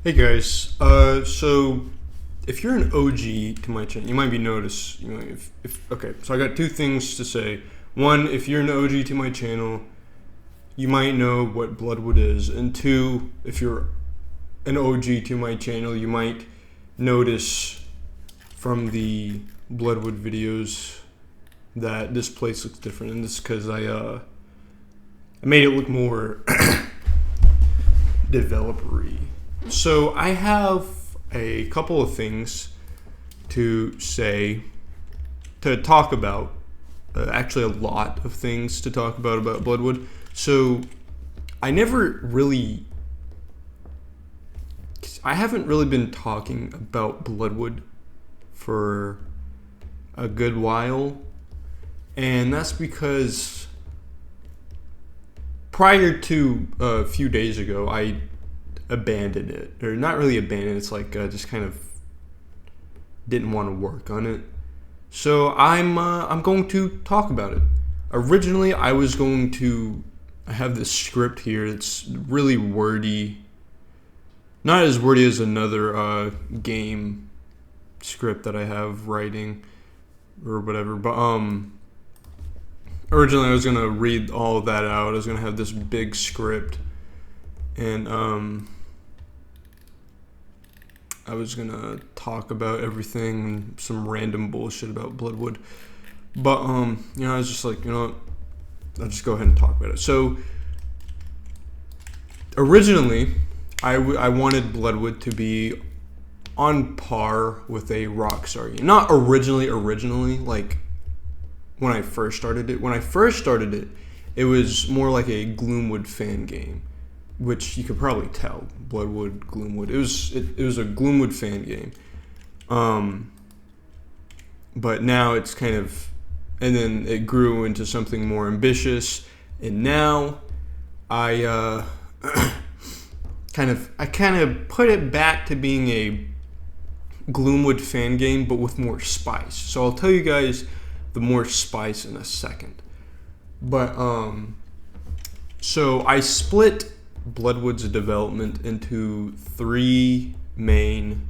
Hey guys, so if you're an OG to my channel, you might be noticed, okay, so I got two things to say. One, if you're an OG to my channel, you might know what Bloodwood is. And two, if you're an OG to my channel, you might notice from the Bloodwood videos that this place looks different. And this is because I made it look more developer-y. So I have a couple of things to say, to talk about, actually a lot of things to talk about Bloodwood. So I haven't really been talking about Bloodwood for a good while, and that's because prior to a few days ago, I abandoned it, or not really abandoned. It's like just kind of didn't want to work on it. So I'm going to talk about it. Originally, I have this script here. It's really wordy, not as wordy as another game script that I have writing or whatever. But originally I was gonna read all of that out. I was gonna have this big script, and I was gonna talk about everything, some random bullshit about Bloodwood. But I was just like, I'll just go ahead and talk about it. So originally, I wanted Bloodwood to be on par with a Rockstar game. Not originally, like when I first started it. When I first started it, it was more like a Gloomwood fan game, which you could probably tell. Bloodwood, Gloomwood. It was a Gloomwood fan game. But now it's kind of, and then it grew into something more ambitious, and now I kind of put it back to being a Gloomwood fan game, but with more spice. So I'll tell you guys the more spice in a second. But so I split Bloodwood's development into three main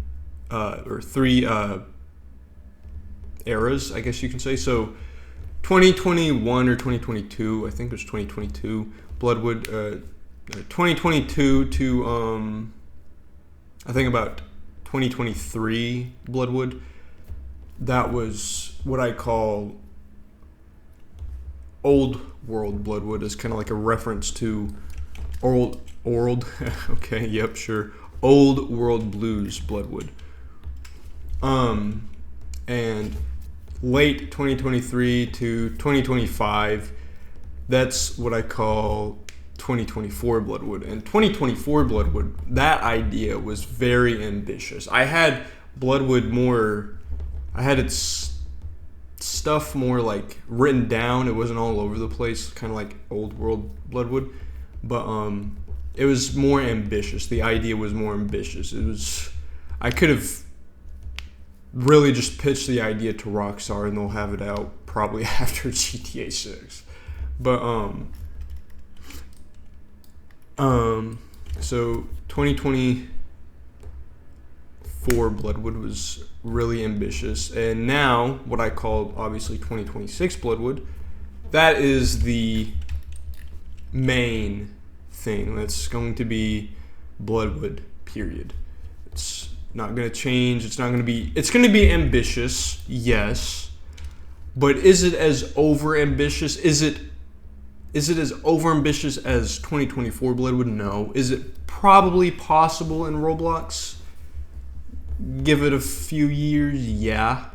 eras, I guess you can say. So 2021 or 2022, I think it was 2022, Bloodwood, 2022 to I think about 2023 Bloodwood. That was what I call old world Bloodwood, is kind of like a reference to old okay, yep, sure, old world blues Bloodwood. And late 2023 to 2025, that's what I call 2024 Bloodwood. And 2024 Bloodwood, that idea was very ambitious. I had its stuff more like written down. It wasn't all over the place, kind of like old world Bloodwood. But it was more ambitious. The idea was more ambitious. I could have really just pitched the idea to Rockstar, and they'll have it out probably after GTA 6. But so 2024 Bloodwood was really ambitious, and now what I call obviously 2026 Bloodwood, that is the main thing. That's going to be Bloodwood, period. It's not going to change. It's going to be ambitious, yes, but is it as over ambitious? Is it as over ambitious as 2024 Bloodwood? No. Is it probably possible in Roblox? Give it a few years, yeah.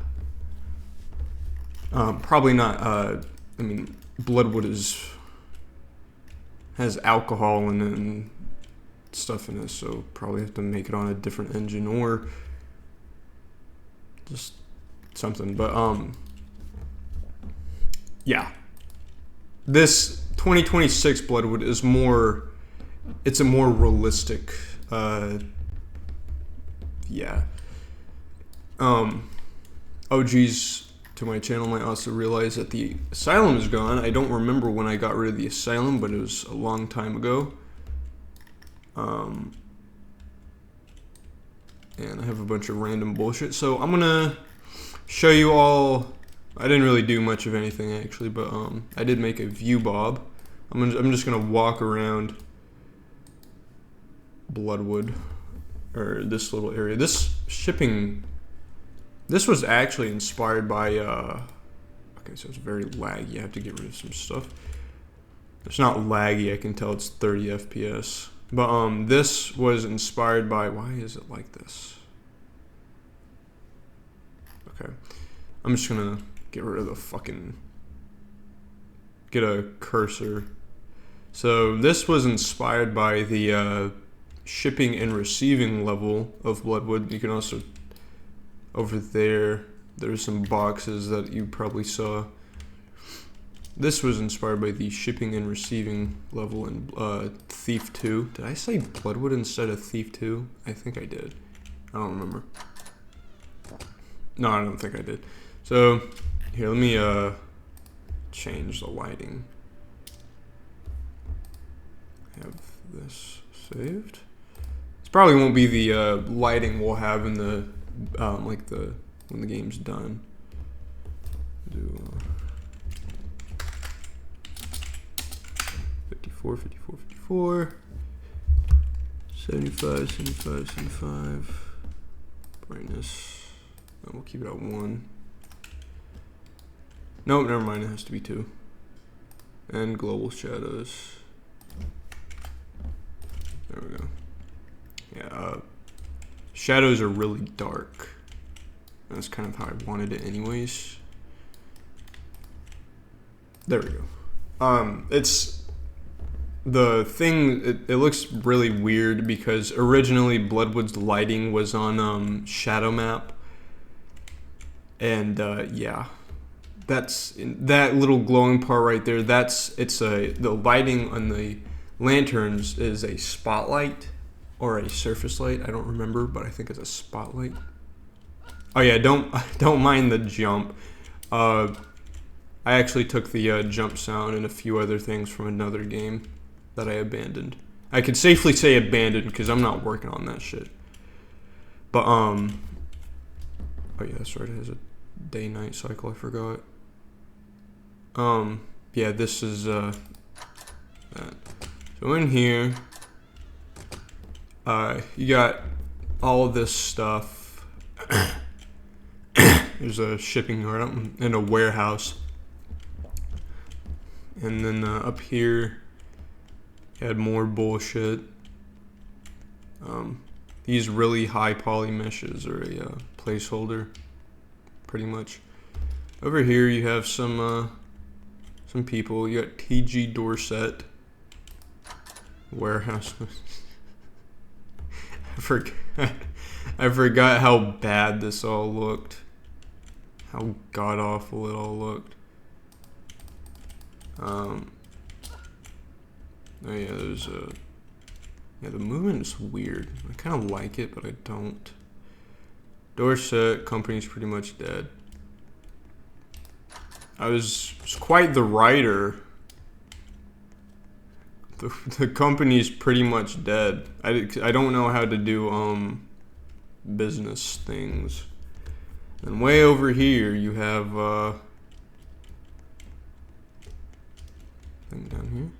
Probably not. Bloodwood has alcohol in it and stuff in it, so probably have to make it on a different engine or just something. But yeah, this 2026 Bloodwood is more. It's a more realistic. Yeah. OGs to my channel might also realize that the asylum is gone. I don't remember when I got rid of the asylum, but it was a long time ago. and I have a bunch of random bullshit. So I'm gonna show you all. I didn't really do much of anything actually, but I did make a view bob. I'm just gonna walk around Bloodwood, or this little area. This shipping. This was actually inspired by. Okay, so it's very laggy. I have to get rid of some stuff. It's not laggy. I can tell it's 30 FPS. But this was inspired by. Why is it like this? Okay, I'm just gonna get rid of the fucking. Get a cursor. So this was inspired by the shipping and receiving level of Bloodwood. You can also, over there's some boxes that you probably saw. This was inspired by the shipping and receiving level in Thief 2. Did I say Bloodwood instead of Thief 2? I think I did. I don't remember. No, I don't think I did. So here, let me change the lighting. Have this saved. This probably won't be the lighting we'll have in the when the game's done. Do 54, 54, 54, 75, 75, 75. Brightness. And we'll keep it at 1. Nope, never mind. It has to be 2. And global shadows. There we go. Yeah, shadows are really dark. That's kind of how I wanted it anyways. There we go. It's the thing, it looks really weird because originally Bloodwood's lighting was on shadow map. And yeah, that's that little glowing part right there. The lighting on the lanterns is a spotlight or a surface light. I don't remember, but I think it's a spotlight. Oh yeah, don't mind the jump. I actually took the jump sound and a few other things from another game that I abandoned. I could safely say abandoned because I'm not working on that shit. But oh yeah, that's right. It has a day-night cycle. I forgot. Yeah, this is that. So in here, you got all of this stuff. There's a shipping yard and a warehouse. And then up here, you had more bullshit. These really high poly meshes are a placeholder, pretty much. Over here, you have some people. You got TG Dorset. Warehouse. I forgot how bad this all looked. How god awful it all looked. Oh yeah, there's the movement is weird. I kind of like it, but I don't. Dorset company's pretty much dead. I was quite the writer. The company's pretty much dead. I don't know how to do business things. And way over here you have thing down here.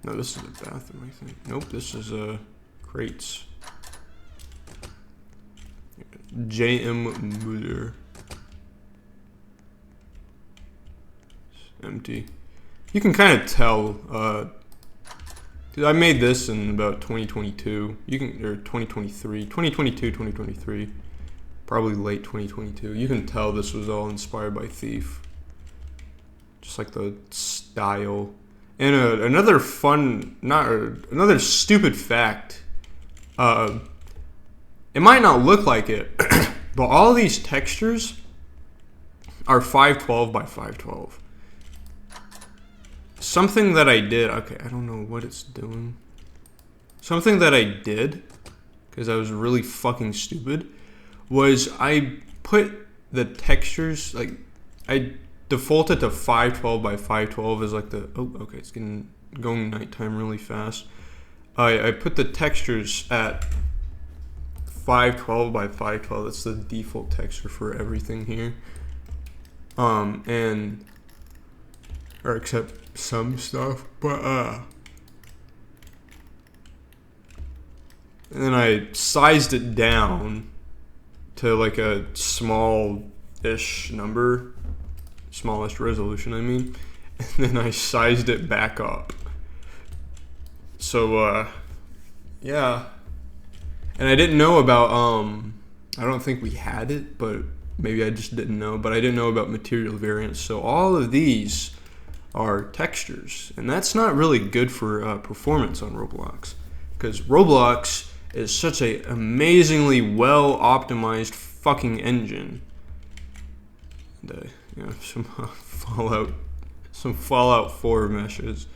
No, this is a bathroom, I think. Nope, this is crates. J.M. Muller. It's empty. You can kind of tell. Dude, I made this in about 2022. Or 2023. 2022, 2023. Probably late 2022. You can tell this was all inspired by Thief. Just like the style. And another stupid fact. It might not look like it, but all these textures are 512 by 512. Something that I did, okay, I don't know what it's doing. Something that I did, because I was really fucking stupid, was I put the textures, like, I defaulted to 512 by 512 as like the, oh, okay, it's going nighttime really fast. I put the textures at 512 by 512. That's the default texture for everything here. And or except some stuff, but and then I sized it down to like a small-ish number, smallest resolution, I mean, and then I sized it back up. So yeah, and I didn't know about I don't think we had it, but maybe I just didn't know, but I didn't know about material variants. So all of these are textures, and that's not really good for performance on Roblox, because Roblox is such a amazingly well optimized fucking engine. And, you know, some Fallout 4 meshes.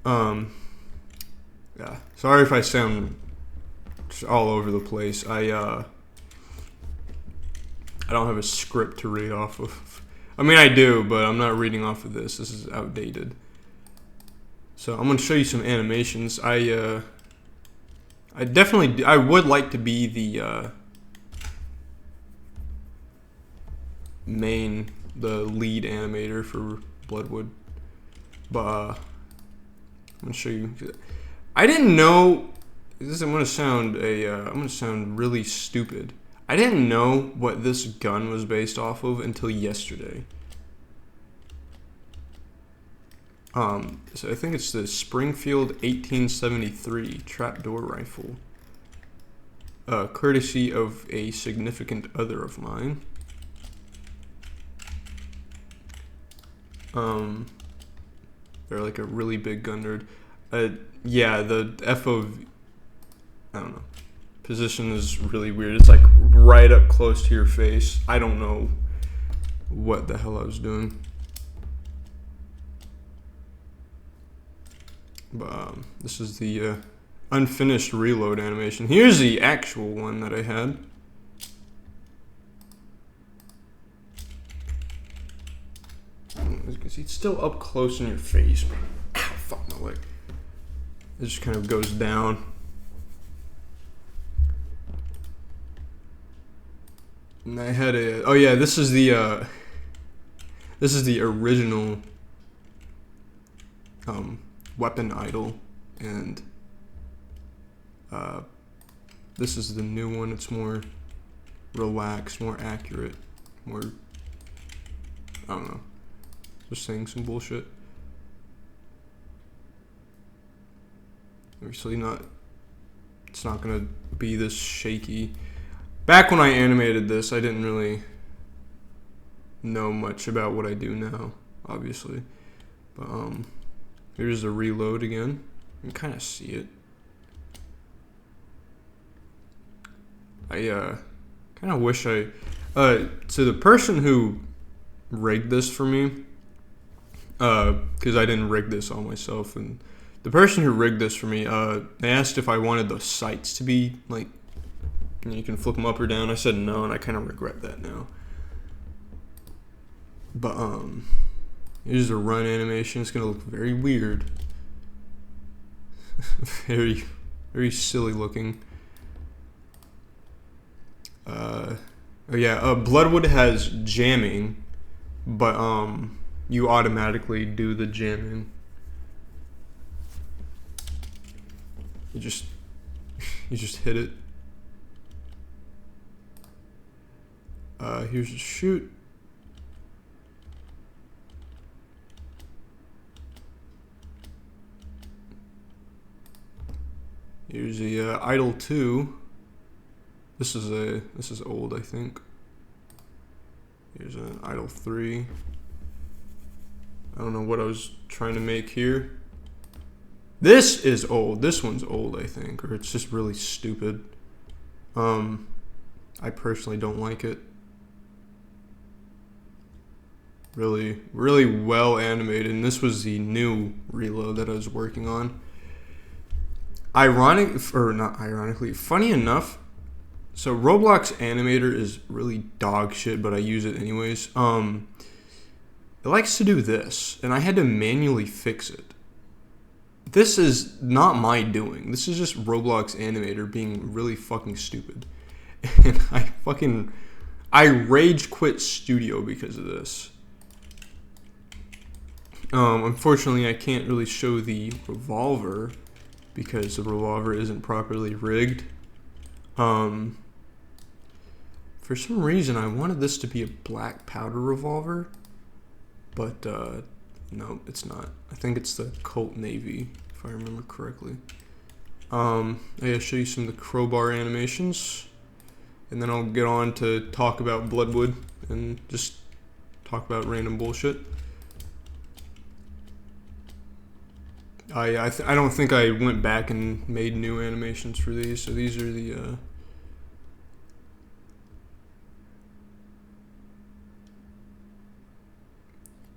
Yeah, sorry if I sound just all over the place. I don't have a script to read off of. I mean, I do, but I'm not reading off of this. This is outdated. So I'm gonna show you some animations. I would like to be the lead animator for Bloodwood, but I'm gonna show you. I didn't know. I'm gonna sound really stupid. I didn't know what this gun was based off of until yesterday. So I think it's the Springfield 1873 trapdoor rifle, courtesy of a significant other of mine. They're like a really big gun nerd. Yeah, the FOV, I don't know, position is really weird. It's like right up close to your face. I don't know what the hell I was doing. But this is the unfinished reload animation. Here's the actual one that I had. Because it's still up close in your face. Ow, fuck my leg. It just kind of goes down. And I had a. Oh yeah, this is the original weapon idle, and this is the new one. It's more relaxed, more accurate, more, I don't know, just saying some bullshit. Obviously it's not gonna be this shaky. Back when I animated this, I didn't really know much about what I do now, obviously, but here's the reload again. You can kind of see it. I kind of wish to the person who rigged this for me, because I didn't rig this all myself, and the person who rigged this for me, they asked if I wanted the sights to be like, you can flip them up or down. I said no, and I kind of regret that now. But here's the run animation. It's gonna look very weird. Very, very silly looking. Oh yeah, Bloodwood has jamming, but you automatically do the jamming. You just hit it. Here's the shoot. Here's the idle 2. This is old, I think. Here's an idle 3. I don't know what I was trying to make here. This is old. This one's old, I think, or it's just really stupid. I personally don't like it. Really, really well animated, and this was the new reload that I was working on. Funny enough, so Roblox Animator is really dog shit, but I use it anyways. It likes to do this, and I had to manually fix it. This is not my doing. This is just Roblox animator being really fucking stupid. And I rage quit Studio because of this. Unfortunately, I can't really show the revolver because the revolver isn't properly rigged. For some reason, I wanted this to be a black powder revolver, but no, it's not. I think it's the Colt Navy, if I remember correctly. I'll show you some of the crowbar animations, and then I'll get on to talk about Bloodwood and just talk about random bullshit. I don't think I went back and made new animations for these, so these are the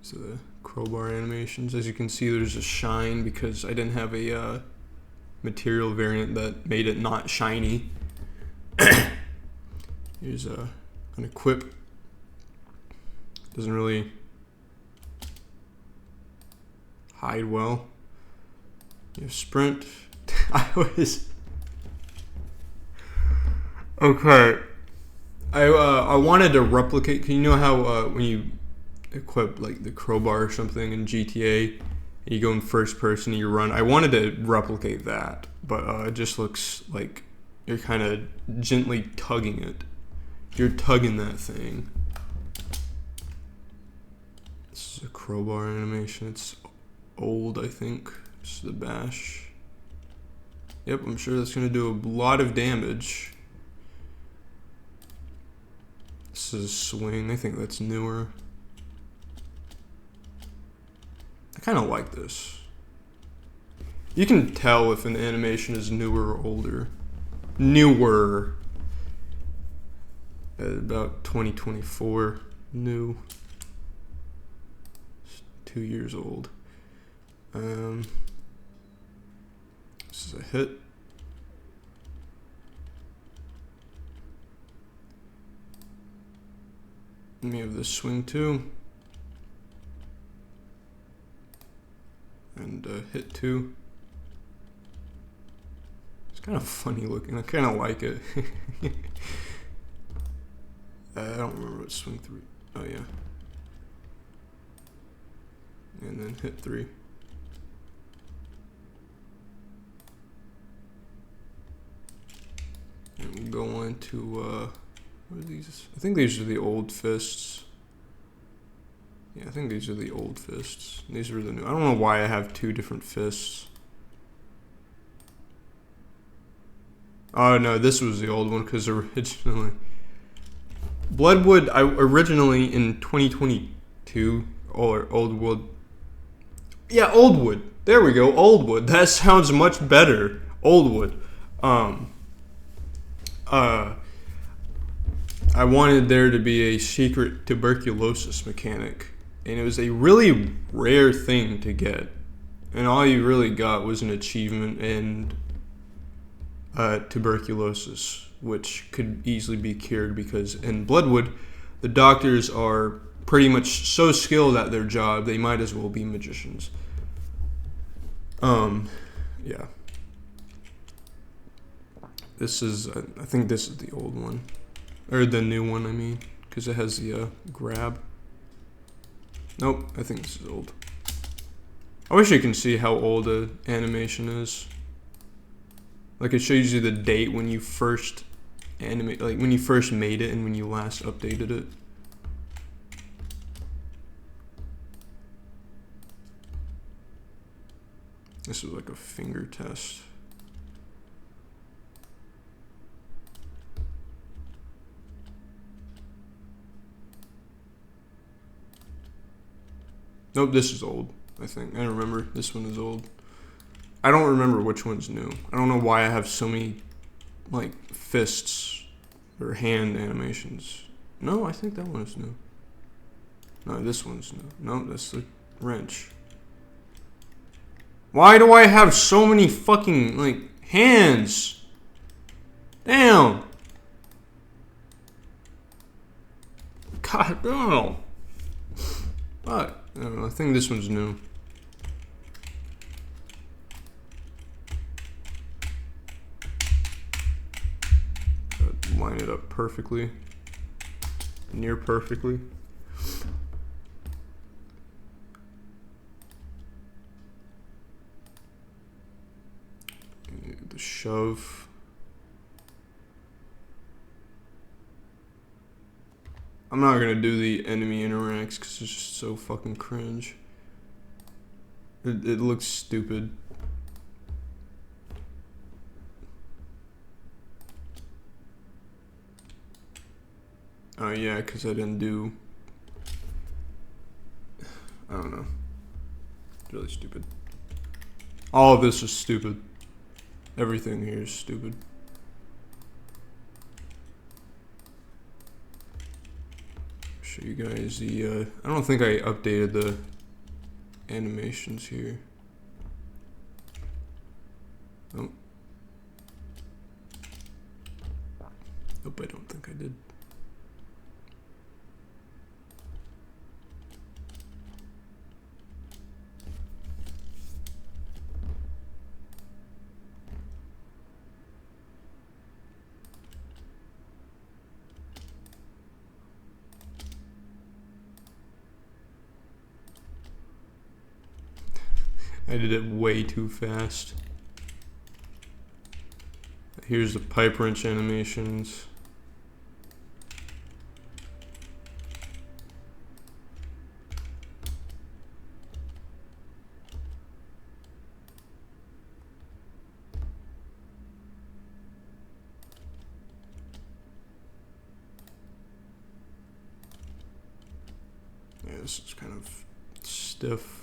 so the crowbar animations. As you can see, there's a shine because I didn't have a material variant that made it not shiny. Here's an equip. Doesn't really hide well. You have sprint. Okay. I wanted to replicate. Can you know how when you equip like the crowbar or something in GTA, and you go in first person and you run? I wanted to replicate that, but it just looks like you're kind of gently tugging it. You're tugging that thing. This is a crowbar animation. It's old, I think. This is the bash. Yep, I'm sure that's going to do a lot of damage. This is a swing. I think that's newer. I kind of like this. You can tell if an animation is newer or older. Newer. About 2024. New. It's 2 years old. This is a hit. And we have this swing too. And hit two. It's kind of funny looking. I kind of like it. I don't remember what swing three. Oh yeah. And then hit three. And we go on to what are these? I think these are the old fists. Yeah, I think these are the old fists. These are the new. I don't know why I have two different fists. Oh no, this was the old one because originally Bloodwood. I originally in 2022 or Oldwood. Yeah, Oldwood. There we go, Oldwood. That sounds much better. Oldwood. I wanted there to be a secret tuberculosis mechanic, and it was a really rare thing to get, and all you really got was an achievement in tuberculosis, which could easily be cured because in Bloodwood, the doctors are pretty much so skilled at their job they might as well be magicians. Yeah. This is, I think this is the old one. Or the new one, I mean. Because it has the grab. Nope, I think this is old. I wish you can see how old the animation is. Like it shows you the date when you first animate, like when you first made it and when you last updated it. This is like a finger test. Nope, this is old, I think. I remember this one is old. I don't remember which one's new. I don't know why I have so many, like, fists or hand animations. No, I think that one is new. No, this one's new. No, that's the wrench. Why do I have so many fucking, like, hands? Damn. God, no. Fuck. I don't know, I think this one's new. line it up perfectly, near perfectly. The shove. I'm not gonna do the enemy interacts because it's just so fucking cringe. It looks stupid. Oh yeah, because I didn't do... I don't know. It's really stupid. All of this is stupid. Everything here is stupid. Show you guys the... I don't think I updated the animations here. Oh. Nope, I don't think I did. I did it way too fast. Here's the pipe wrench animations. Yeah, this is kind of stiff.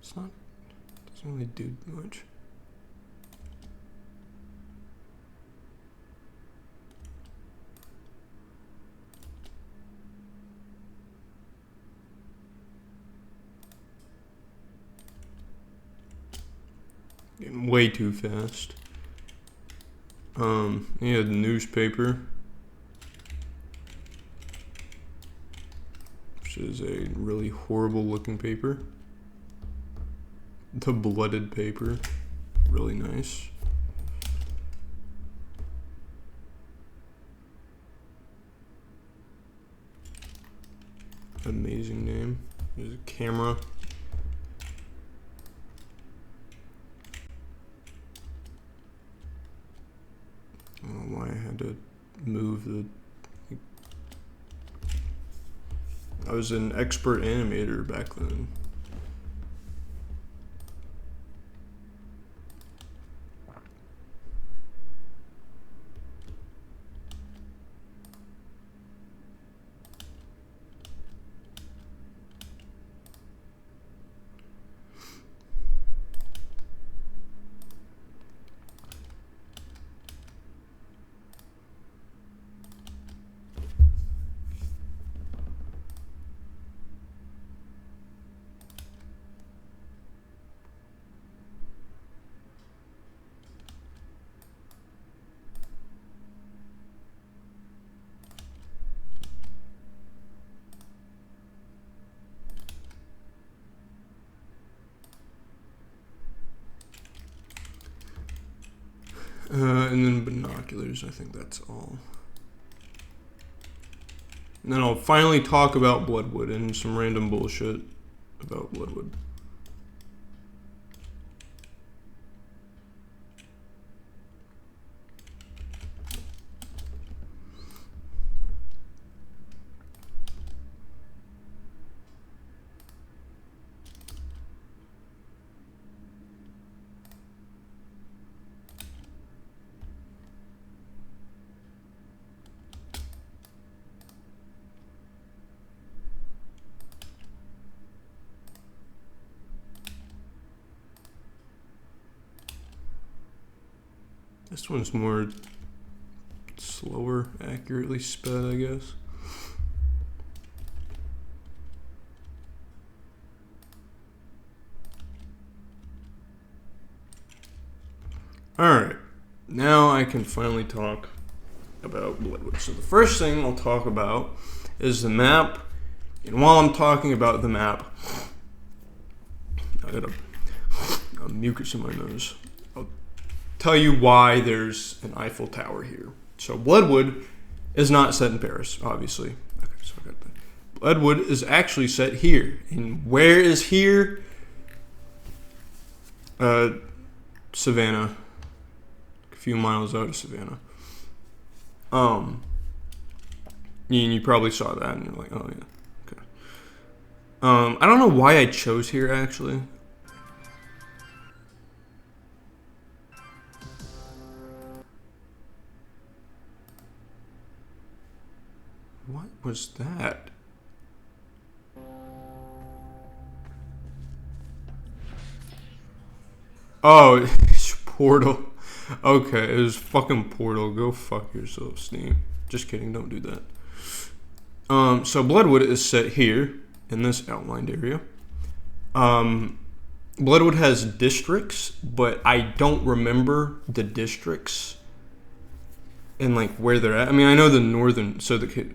It's not, doesn't really do much. Getting way too fast. Yeah, the newspaper, which is a really horrible looking paper. The blooded paper, really nice. Amazing name. There's a camera. I don't know why I had to move the... I was an expert animator back then. And then binoculars, I think that's all. And then I'll finally talk about Bloodwood and some random bullshit about Bloodwood. This one's more slower, accurately sped, I guess. Alright, now I can finally talk about Bloodwood. So the first thing I'll talk about is the map And while I'm talking about the map, I got a mucus in my nose. I'll tell you why there's an Eiffel Tower here. So Bloodwood is not set in Paris, obviously. Okay, so I got that. Bloodwood is actually set here. And where is here? Savannah. A few miles out of Savannah. And you probably saw that and you're like, oh yeah. Okay. I don't know why I chose here actually. What was that? Oh, it's Portal. Okay, it was fucking Portal. Go fuck yourself, Steam. Just kidding, don't do that. So Bloodwood is set here in this outlined area. Bloodwood has districts, but I don't remember the districts and like where they're at. I mean, I know the northern. So there's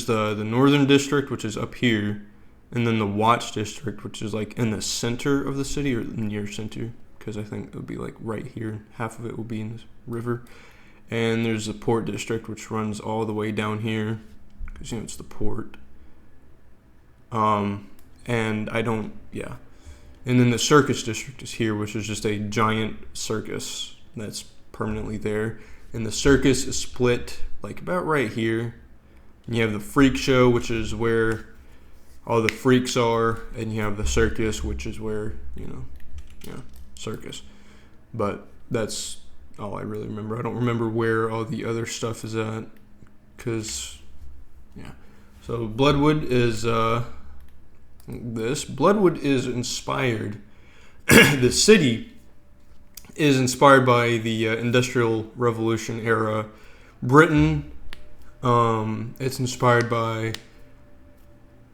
the northern district, which is up here, and then the Watch district, which is like in the center of the city or near center, because I think it would be like right here. Half of it will be in this river. And there's the Port district, which runs all the way down here, because you know it's the port. And I don't, yeah. And then the Circus district is here, which is just a giant circus that's permanently there. And the circus is split like about right here. And you have the freak show, which is where all the freaks are, and you have the circus, which is where, circus. But that's all I really remember. I don't remember where all the other stuff is at, because, yeah. So Bloodwood is this. Bloodwood is inspired. The city is inspired by the Industrial Revolution era Britain. It's inspired by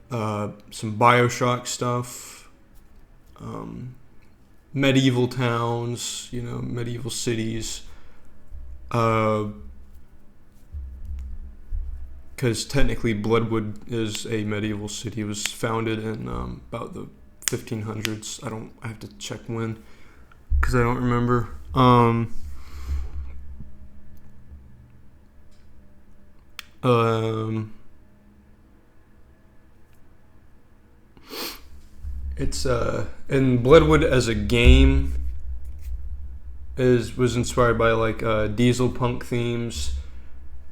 some BioShock stuff, medieval towns, medieval cities. Because technically Bloodwood is a medieval city. It was founded in about the 1500s. I have to check when, because I don't remember. It's in Bloodwood as a game was inspired by like diesel punk themes.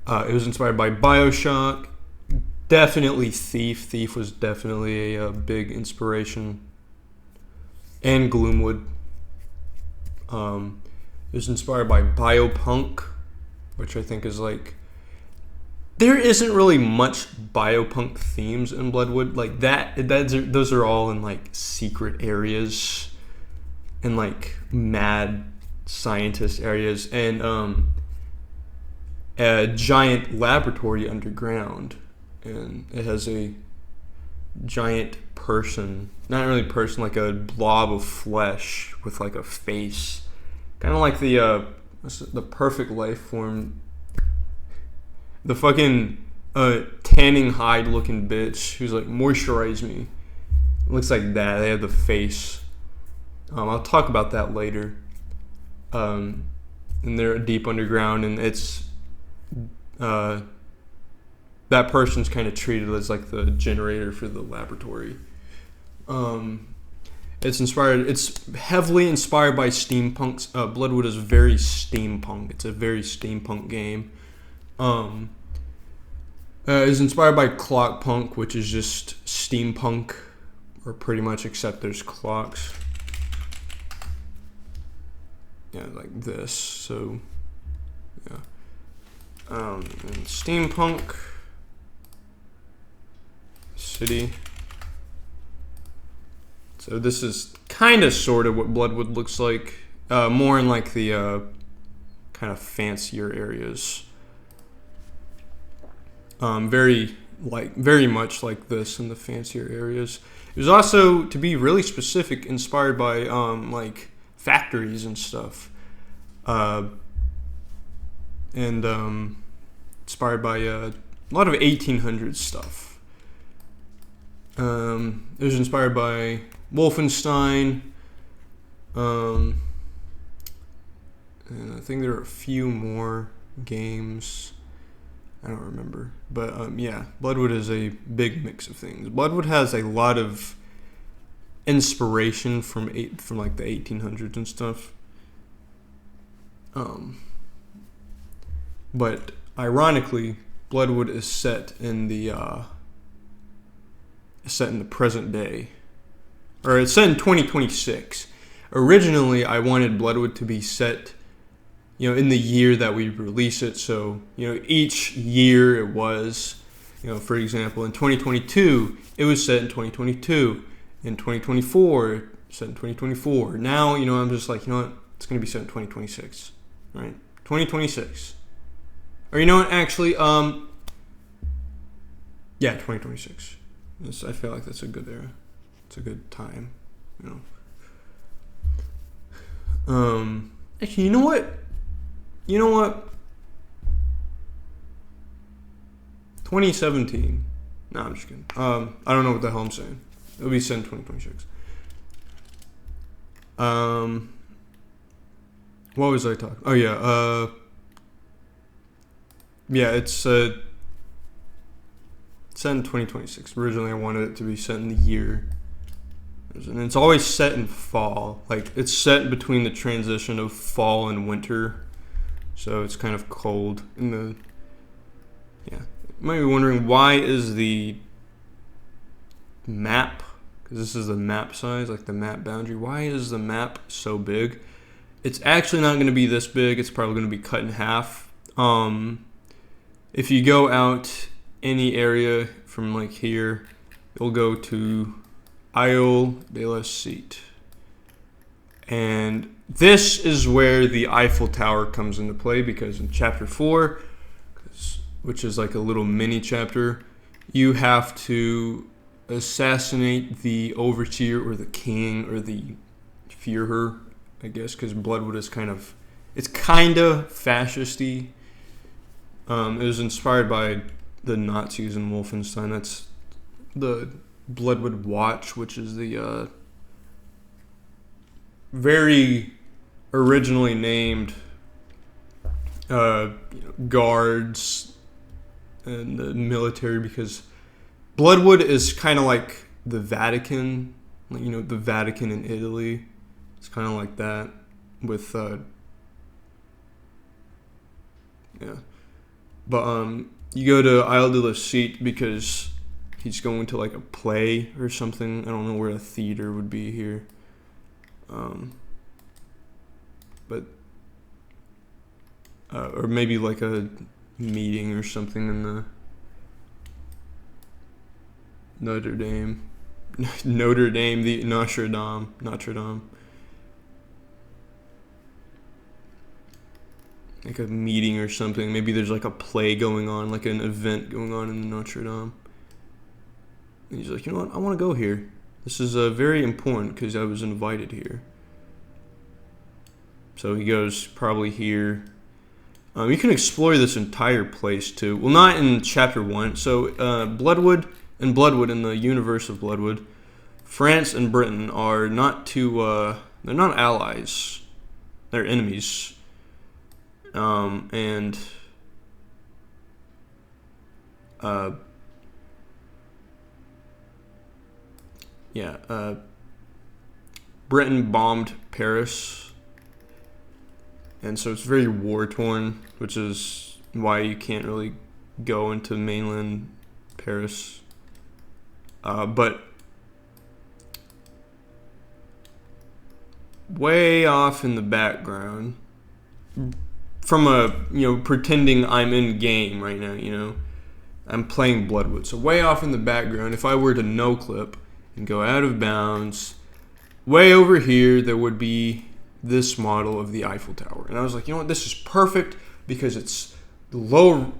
It was inspired by BioShock. Definitely Thief. Thief was definitely a big inspiration. And Gloomwood. It was inspired by Biopunk, which I think is like... There isn't really much biopunk themes in Bloodwood. Like those are all in like secret areas and like mad scientist areas, and a giant laboratory underground, and it has a giant person, not really person, like a blob of flesh with like a face, kind of like the Perfect Life form. The fucking tanning hide looking bitch who's like, moisturize me. It looks like that. They have the face. I'll talk about that later. And they're deep underground, and it's that person's kind of treated as like the generator for the laboratory. It's heavily inspired by steampunk. Bloodwood is very steampunk. It's a very steampunk game. Is inspired by Clockpunk, which is just steampunk, or pretty much, except there's clocks. Yeah, like this. So, yeah. And steampunk city. So this is kind of sort of what Bloodwood looks like, more in like the kind of fancier areas. Very much like this in the fancier areas. It was also, to be really specific, inspired by like factories and stuff, and inspired by a lot of 1800s stuff. It was inspired by Wolfenstein. And I think there are a few more games. I don't remember. But yeah, Bloodwood is a big mix of things. Bloodwood has a lot of inspiration from like the 1800s and stuff. But ironically, Bloodwood is set in the present day, or it's set in 2026. Originally, I wanted Bloodwood to be set, in the year that we release it. So, each year it was, for example, in 2022, it was set in 2022. In 2024, set in 2024. Now, I'm just like, it's going to be set in 2026, right? 2026. Or actually, yeah, 2026. I feel like that's a good era. It's a good time, Actually, you know what? 2017. No, I'm just kidding. I don't know what the hell I'm saying. It'll be set in 2026. What was I talking? Oh yeah. Yeah, it's set in 2026. Originally, I wanted it to be set in the year, and it's always set in fall. Like, it's set between the transition of fall and winter, so it's kind of cold in the. Yeah, you might be wondering, why is the map? Because this is the map size, like the map boundary. Why is the map so big? It's actually not going to be this big. It's probably going to be cut in half. If you go out any area from like here, you'll go to Isle de la Cite. And this is where the Eiffel Tower comes into play, because in chapter 4, which is like a little mini chapter, you have to assassinate the overseer or the king or the Führer, I guess, because Bloodwood is kind of fascisty. It was inspired by the Nazis in Wolfenstein. That's the Bloodwood Watch, which is the very originally named guards and the military, because Bloodwood is kind of like the Vatican, the Vatican in Italy. It's kind of like that with yeah. But you go to Isle de la Cite because he's going to like a play or something. I don't know where a theater would be here. But or maybe like a meeting or something in the Notre Dame, the Notre Dame. Like a meeting or something. Maybe there's like a play going on, like an event going on in the Notre Dame. And he's like, you know what? I want to go here. This is very important because I was invited here. So he goes probably here. You can explore this entire place too. Well, not in chapter 1. So Bloodwood in the universe of Bloodwood, France and Britain are not they're not allies. They're enemies. Britain bombed Paris, and so it's very war-torn, which is why you can't really go into mainland Paris. But way off in the background, from pretending I'm in game right now, I'm playing Bloodwood. So way off in the background, if I were to no clip and go out of bounds, way over here, there would be this model of the Eiffel Tower. And I was like, you know what, this is perfect because it's low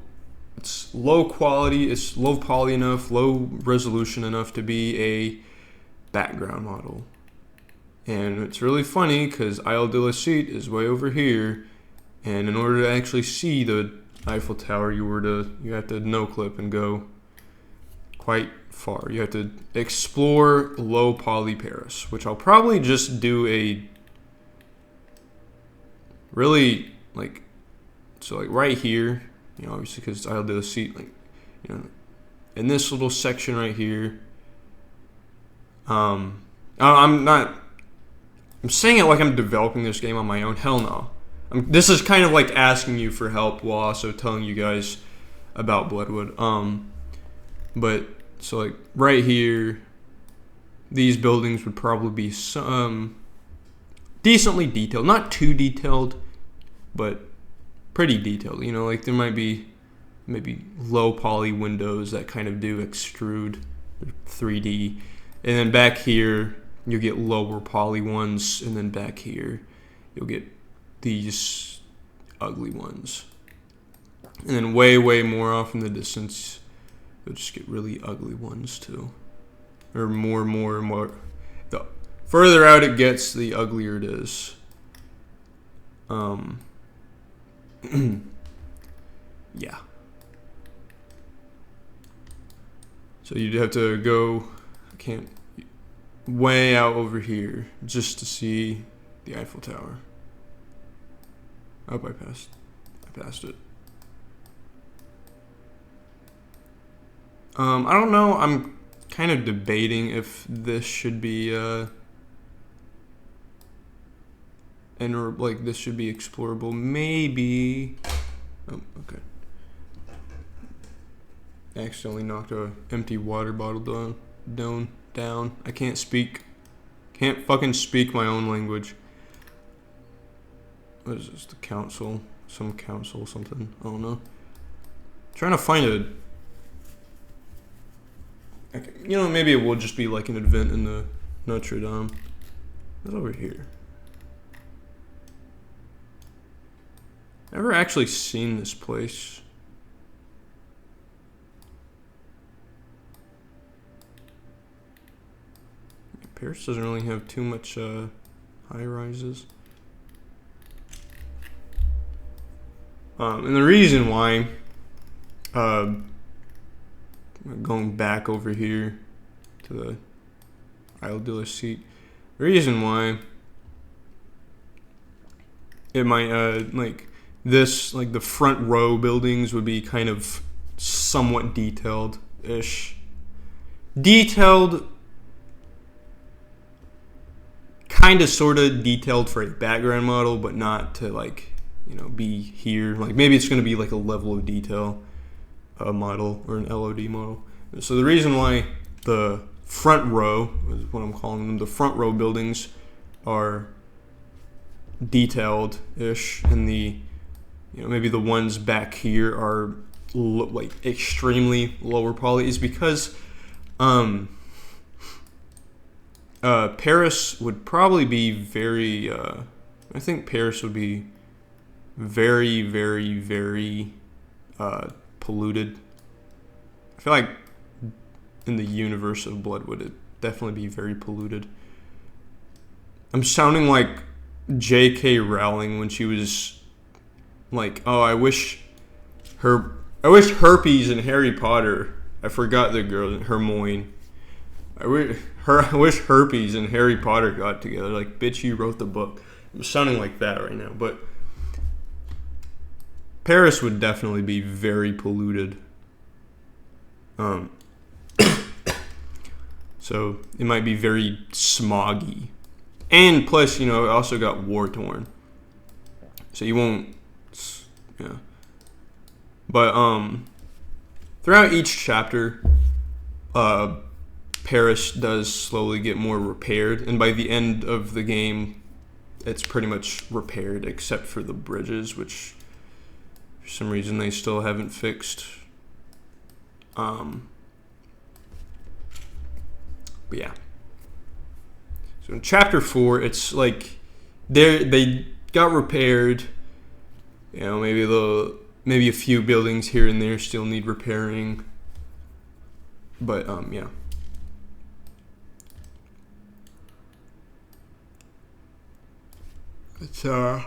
quality, it's low poly enough, low resolution enough to be a background model. And it's really funny because Isle de la Cite is way over here, and in order to actually see the Eiffel Tower, you have to no clip and go quite far. You have to explore low poly Paris, which I'll probably just do a really like, so like right here, you know, obviously because I'll do a seat, like, you know, in this little section right here. I'm saying it like I'm developing this game on my own. Hell no. This is kind of like asking you for help while also telling you guys about Bloodwood. But so like right here, these buildings would probably be some decently detailed, not too detailed, but pretty detailed. You know, like there might be maybe low poly windows that kind of do extrude 3D, and then back here you'll get lower poly ones, and then back here you'll get these ugly ones, and then way more off in the distance you'll just get really ugly ones too, or more. The further out it gets, the uglier it is. Yeah. So you'd have to go, way out over here just to see the Eiffel Tower. Oh, I passed it. I don't know. I'm kind of debating if this should be this should be explorable. Maybe. Oh, okay. Accidentally knocked a empty water bottle down. I can't fucking speak my own language. What is this? The council? Some council something. I don't know. Trying to find you know, maybe it will just be like an event in the Notre Dame. What's over here? Never actually seen this place. Paris doesn't really have too much high rises. And the reason why, going back over here to the Isle de la Cite, the reason why it might, like this, like the front row buildings would be kind of somewhat detailed-ish. Detailed, kind of sort of detailed for a background model, but not to like, you know, be here. Like maybe it's going to be like a level of detail model or an LOD model. So the reason why the front row is what I'm calling them, the front row buildings are detailed-ish, and the, you know, maybe the ones back here are like extremely lower poly, is because Paris would probably be very, I think Paris would be very polluted. I feel like in the universe of Bloodwood, it'd definitely be very polluted. I'm sounding like J.K. Rowling when she was like, oh, I wish herpes in Harry Potter. I forgot the girl, Hermione. I wish herpes and Harry Potter got together. Like, bitch, you wrote the book. I'm sounding like that right now. But Paris would definitely be very polluted. So it might be very smoggy. And plus, you know, it also got war-torn. So you won't, yeah. But throughout each chapter, Paris does slowly get more repaired, and by the end of the game, it's pretty much repaired except for the bridges, which for some reason they still haven't fixed. But yeah. So in chapter 4, it's like they got repaired. You know, maybe a few buildings here and there still need repairing. But yeah. It's and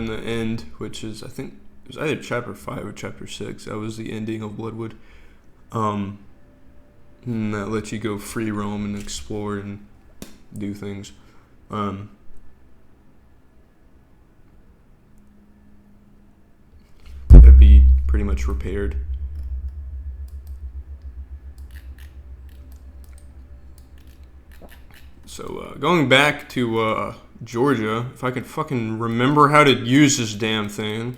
the end, which is I think it was either chapter 5 or chapter 6. That was the ending of Bloodwood. And that lets you go free roam and explore and do things. That'd be pretty much repaired. So going back to Georgia, if I could fucking remember how to use this damn thing.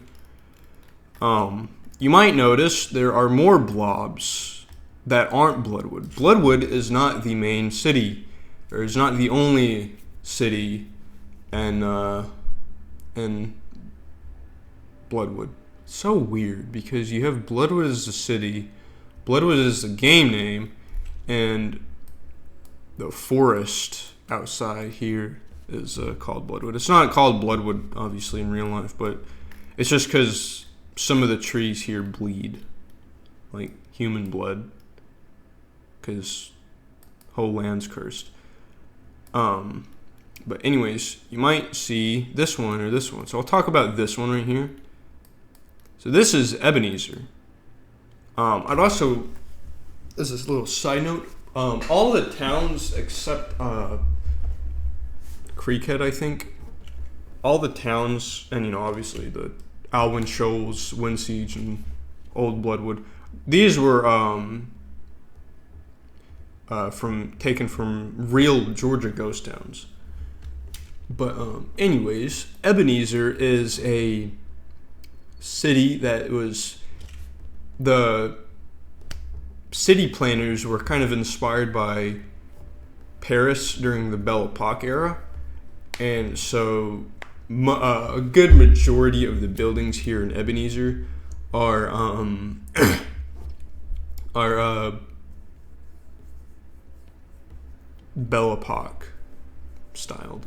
You might notice there are more blobs that aren't Bloodwood. Bloodwood is not the main city, or is not the only city in Bloodwood. So weird, because you have Bloodwood as a city, Bloodwood is the game name, and the forest outside here is called Bloodwood. It's not called Bloodwood, obviously, in real life, but it's just because some of the trees here bleed, like human blood, because whole land's cursed. But anyways, you might see this one or this one. So I'll talk about this one right here. So this is Ebenezer. I'd also, this is a little side note. All the towns except Creekhead, I think, all the towns, and obviously the Alwyn Shoals, Windsiege, and Old Bloodwood, these were taken from real Georgia ghost towns. But anyways, Ebenezer is a city that was, the city planners were kind of inspired by Paris during the Belle Epoque era, and so a good majority of the buildings here in Ebenezer are Belle Epoque styled,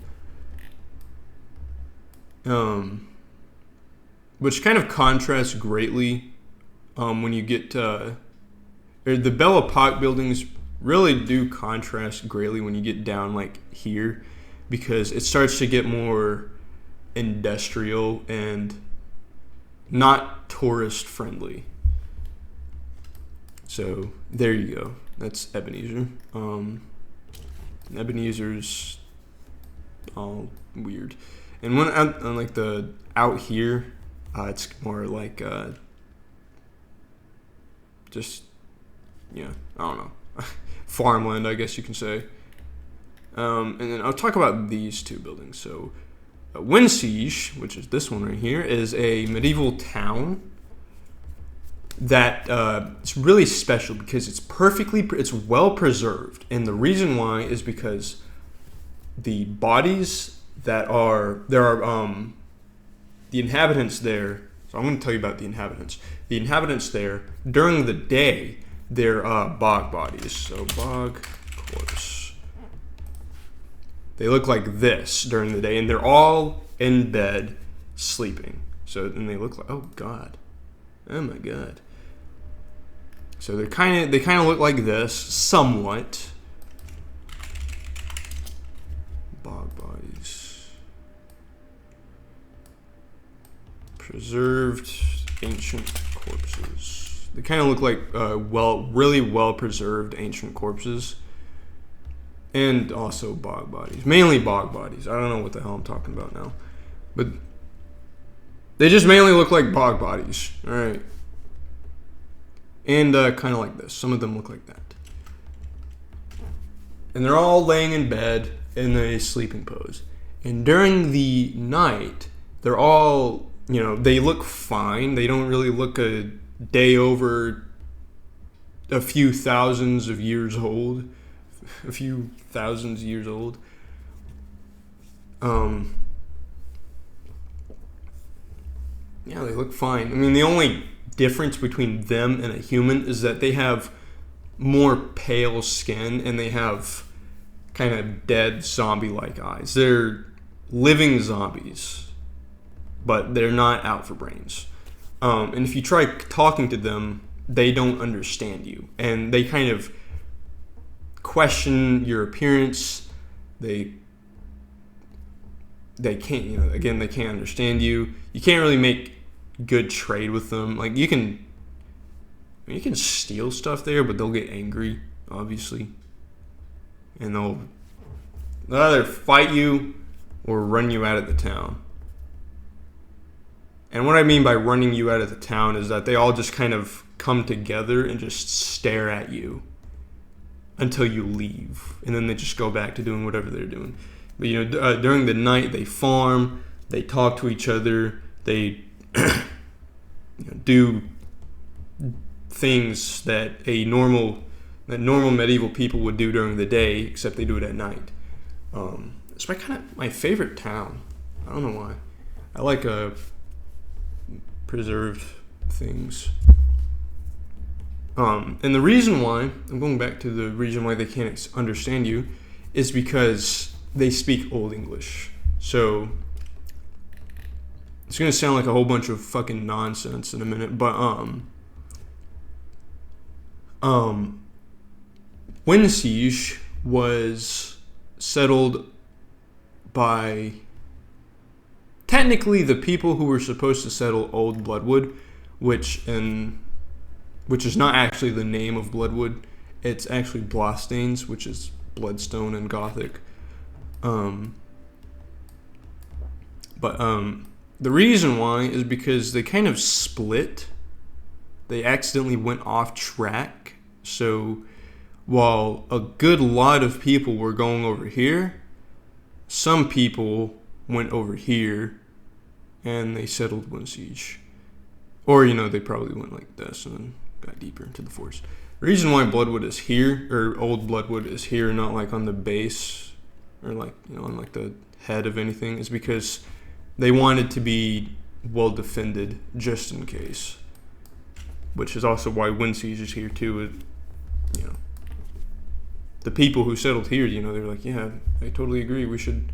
which kind of contrasts greatly when you get the Belle Epoque buildings really do contrast greatly when you get down like here, because it starts to get more industrial and not tourist friendly. So there you go. That's Ebenezer. Ebenezer's all weird, and when on like the out here, it's more like just I don't know, farmland, I guess you can say. And then I'll talk about these two buildings. So Windsiege, which is this one right here, is a medieval town that it's really special because it's well preserved, and the reason why is because the bodies that are the inhabitants there. So I'm going to tell you about the inhabitants. The inhabitants there during the day, they're bog bodies. So bog corpse. They look like this during the day, and they're all in bed sleeping. So and they look like, oh my god. So they kind of look like this somewhat. Bog bodies. Preserved ancient corpses. They kind of look like really well preserved ancient corpses. And also bog bodies. Mainly bog bodies. I don't know what the hell I'm talking about now. But they just mainly look like bog bodies. Alright. And kind of like this. Some of them look like that. And they're all laying in bed in a sleeping pose. And during the night, they're all, they look fine. They don't really look a day over a few thousands of years old. A few thousands years old. Yeah, they look fine. I mean, the only difference between them and a human is that they have more pale skin and they have kind of dead zombie-like eyes. They're living zombies, but they're not out for brains. And if you try talking to them, they don't understand you, and they kind of question your appearance. They can't, they can't understand you. You can't really make good trade with them. Like you can steal stuff there, but they'll get angry, obviously, and they'll either fight you or run you out of the town. And what I mean by running you out of the town is that they all just kind of come together and just stare at you until you leave, and then they just go back to doing whatever they're doing. But during the night they farm, they talk to each other, they do things that normal medieval people would do during the day, except they do it at night. It's my favorite town. I don't know why. I like preserved things. And the reason why, I'm going back to the reason why they can't understand you, is because they speak Old English. So it's going to sound like a whole bunch of fucking nonsense in a minute, but Winsiege was settled by technically the people who were supposed to settle Old Bloodwood, which is not actually the name of Bloodwood. It's actually Bloodstains, which is bloodstone in Gothic. But the reason why is because they kind of split. They accidentally went off track. So while a good lot of people were going over here, some people went over here and they settled Winsiege. Or, they probably went like this and then got deeper into the forest. The reason why Bloodwood is here, or Old Bloodwood is here, not like on the base or like, on like the head of anything, is because they wanted to be well defended just in case. Which is also why Winsiege is here too. The people who settled here, they're like, yeah, I totally agree. We should.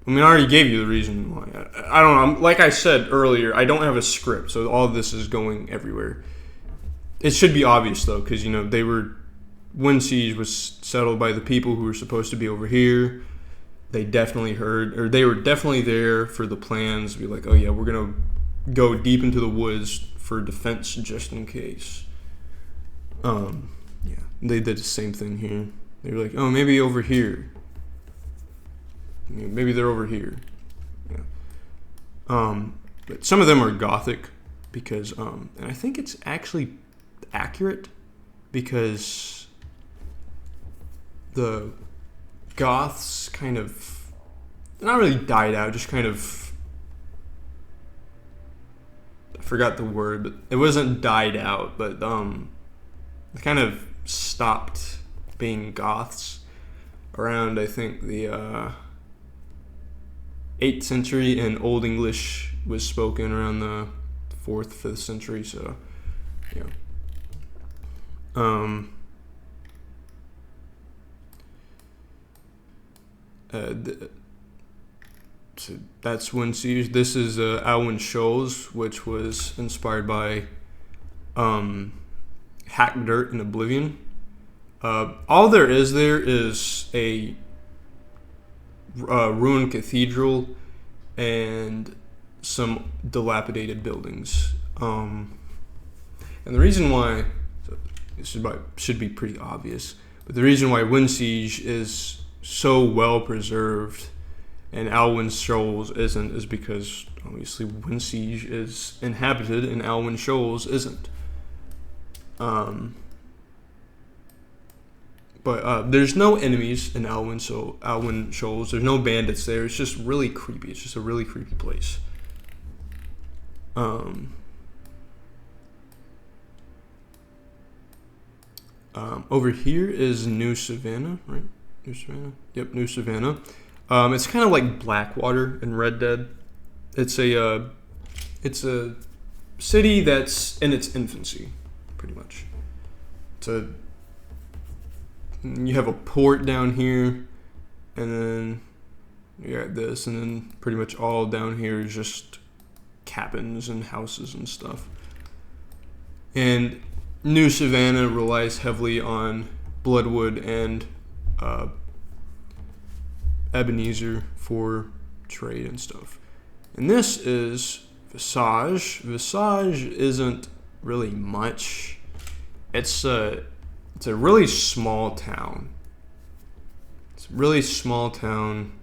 I already gave you the reason why. I don't know. Like I said earlier, I don't have a script, so all of this is going everywhere. It should be obvious though, because Winsiege was settled by the people who were supposed to be over here. They definitely heard, or they were definitely there for the plans. Be like, oh yeah, we're gonna go deep into the woods for defense just in case. Yeah, they did the same thing here. They were like, oh, maybe over here. Maybe they're over here. Yeah. But some of them are Gothic because, and I think it's actually accurate because the Goths kind of, not really died out, just kind of, I forgot the word, but it wasn't died out, but they kind of stopped being Goths around, I think, the 8th century, and Old English was spoken around the 4th, 5th century, so, yeah. So that's Winsiege. This is Alwyn Shoals, which was inspired by Hack Dirt and Oblivion. All there is a ruined cathedral and some dilapidated buildings. And the reason why, this should be pretty obvious, but the reason why Winsiege is so well preserved and Alwyn Shoals isn't is because obviously Winsiege is inhabited and Alwyn Shoals isn't. But there's no enemies in Alwyn Shoals. There's no bandits there. It's just really creepy. It's just a really creepy place. Over here is New Savannah, right? New Savannah? Yep, New Savannah. It's kind of like Blackwater in Red Dead. It's a city that's in its infancy, pretty much. You have a port down here, and then you got this, and then pretty much all down here is just cabins and houses and stuff. And New Savannah relies heavily on Bloodwood and Ebenezer for trade and stuff. And this is Visage. Visage isn't really much. It's a really small town. It's a really small town.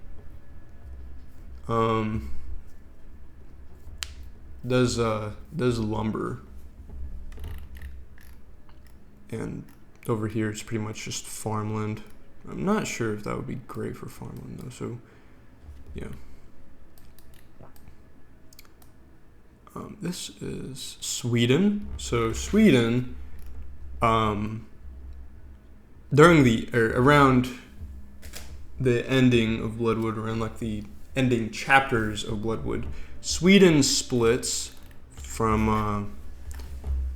Does lumber, and over here it's pretty much just farmland. I'm not sure if that would be great for farmland though. So yeah. This is Sweden. So Sweden, around the ending of Bloodwood, around like the ending chapters of Bloodwood, Sweden splits from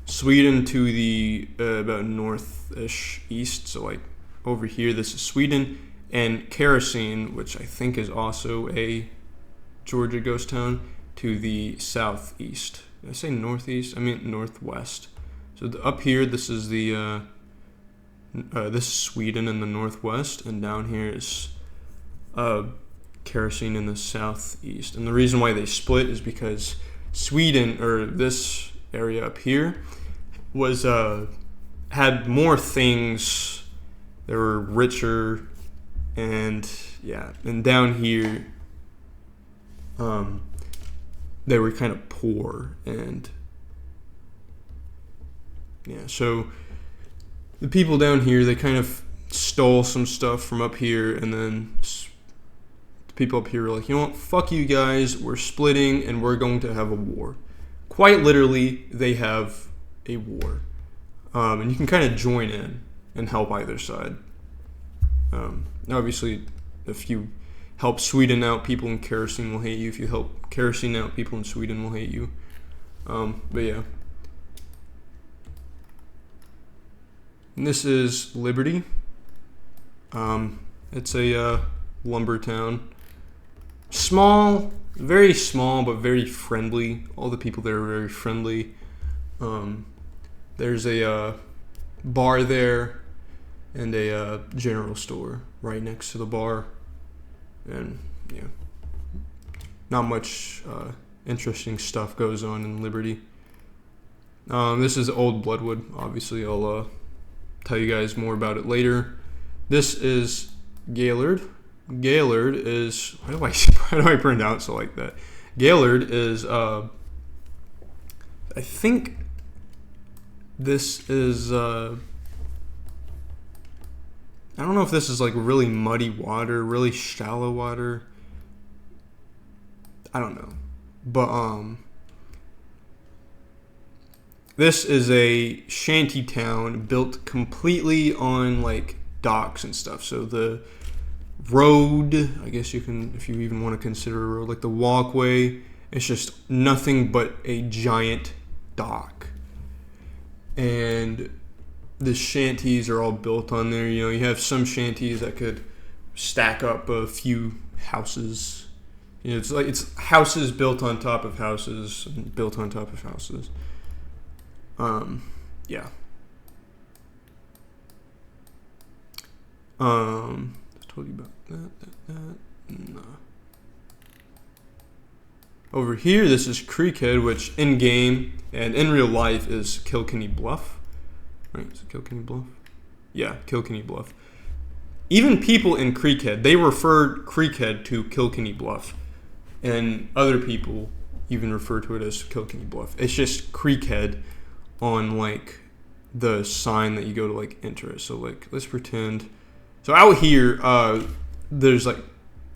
Sweden to the about north-ish east. So like over here, this is Sweden, and Kerosene, which I think is also a Georgia ghost town, to the southeast. Did I say northeast? I mean northwest. So up here, this is the this is Sweden in the northwest, and down here is Kerosene in the southeast. And the reason why they split is because Sweden, or this area up here, was had more things. They were richer, and yeah, and down here, they were kind of poor, and yeah, so the people down here, they kind of stole some stuff from up here, and then the people up here were like, you know what, fuck you guys, we're splitting, and we're going to have a war. Quite literally, they have a war. And you can kind of join in and help either side. Obviously, if you help Sweden out, people in Kerosene will hate you. If you help Kerosene out, people in Sweden will hate you. But yeah. And this is Liberty. It's a lumber town. Small, very small, but very friendly. All the people there are very friendly. There's a bar there and a general store right next to the bar. And yeah, not much interesting stuff goes on in Liberty. This is old Bloodwood. Obviously, I'll tell you guys more about it later. This is Gaylord. Gaylord is, why do I pronounce it like that? Gaylord is I think this is I don't know if this is like really muddy water, really shallow water. I don't know. But this is a shanty town built completely on like docks and stuff. So the road, I guess you can, if you even want to consider a road, like the walkway, it's just nothing but a giant dock. And the shanties are all built on there. You know, you have some shanties that could stack up a few houses. You know, it's like it's houses built on top of houses, built on top of houses. Yeah. I told you about that. No. Over here, this is Creekhead, which in game and in real life is Kilkenny Bluff. Right? Is it Kilkenny Bluff? Yeah, Kilkenny Bluff. Even people in Creekhead, they referred Creekhead to Kilkenny Bluff, and other people even refer to it as Kilkenny Bluff. It's just Creekhead on like the sign that you go to like enter it. So like, let's pretend. So out here, there's like,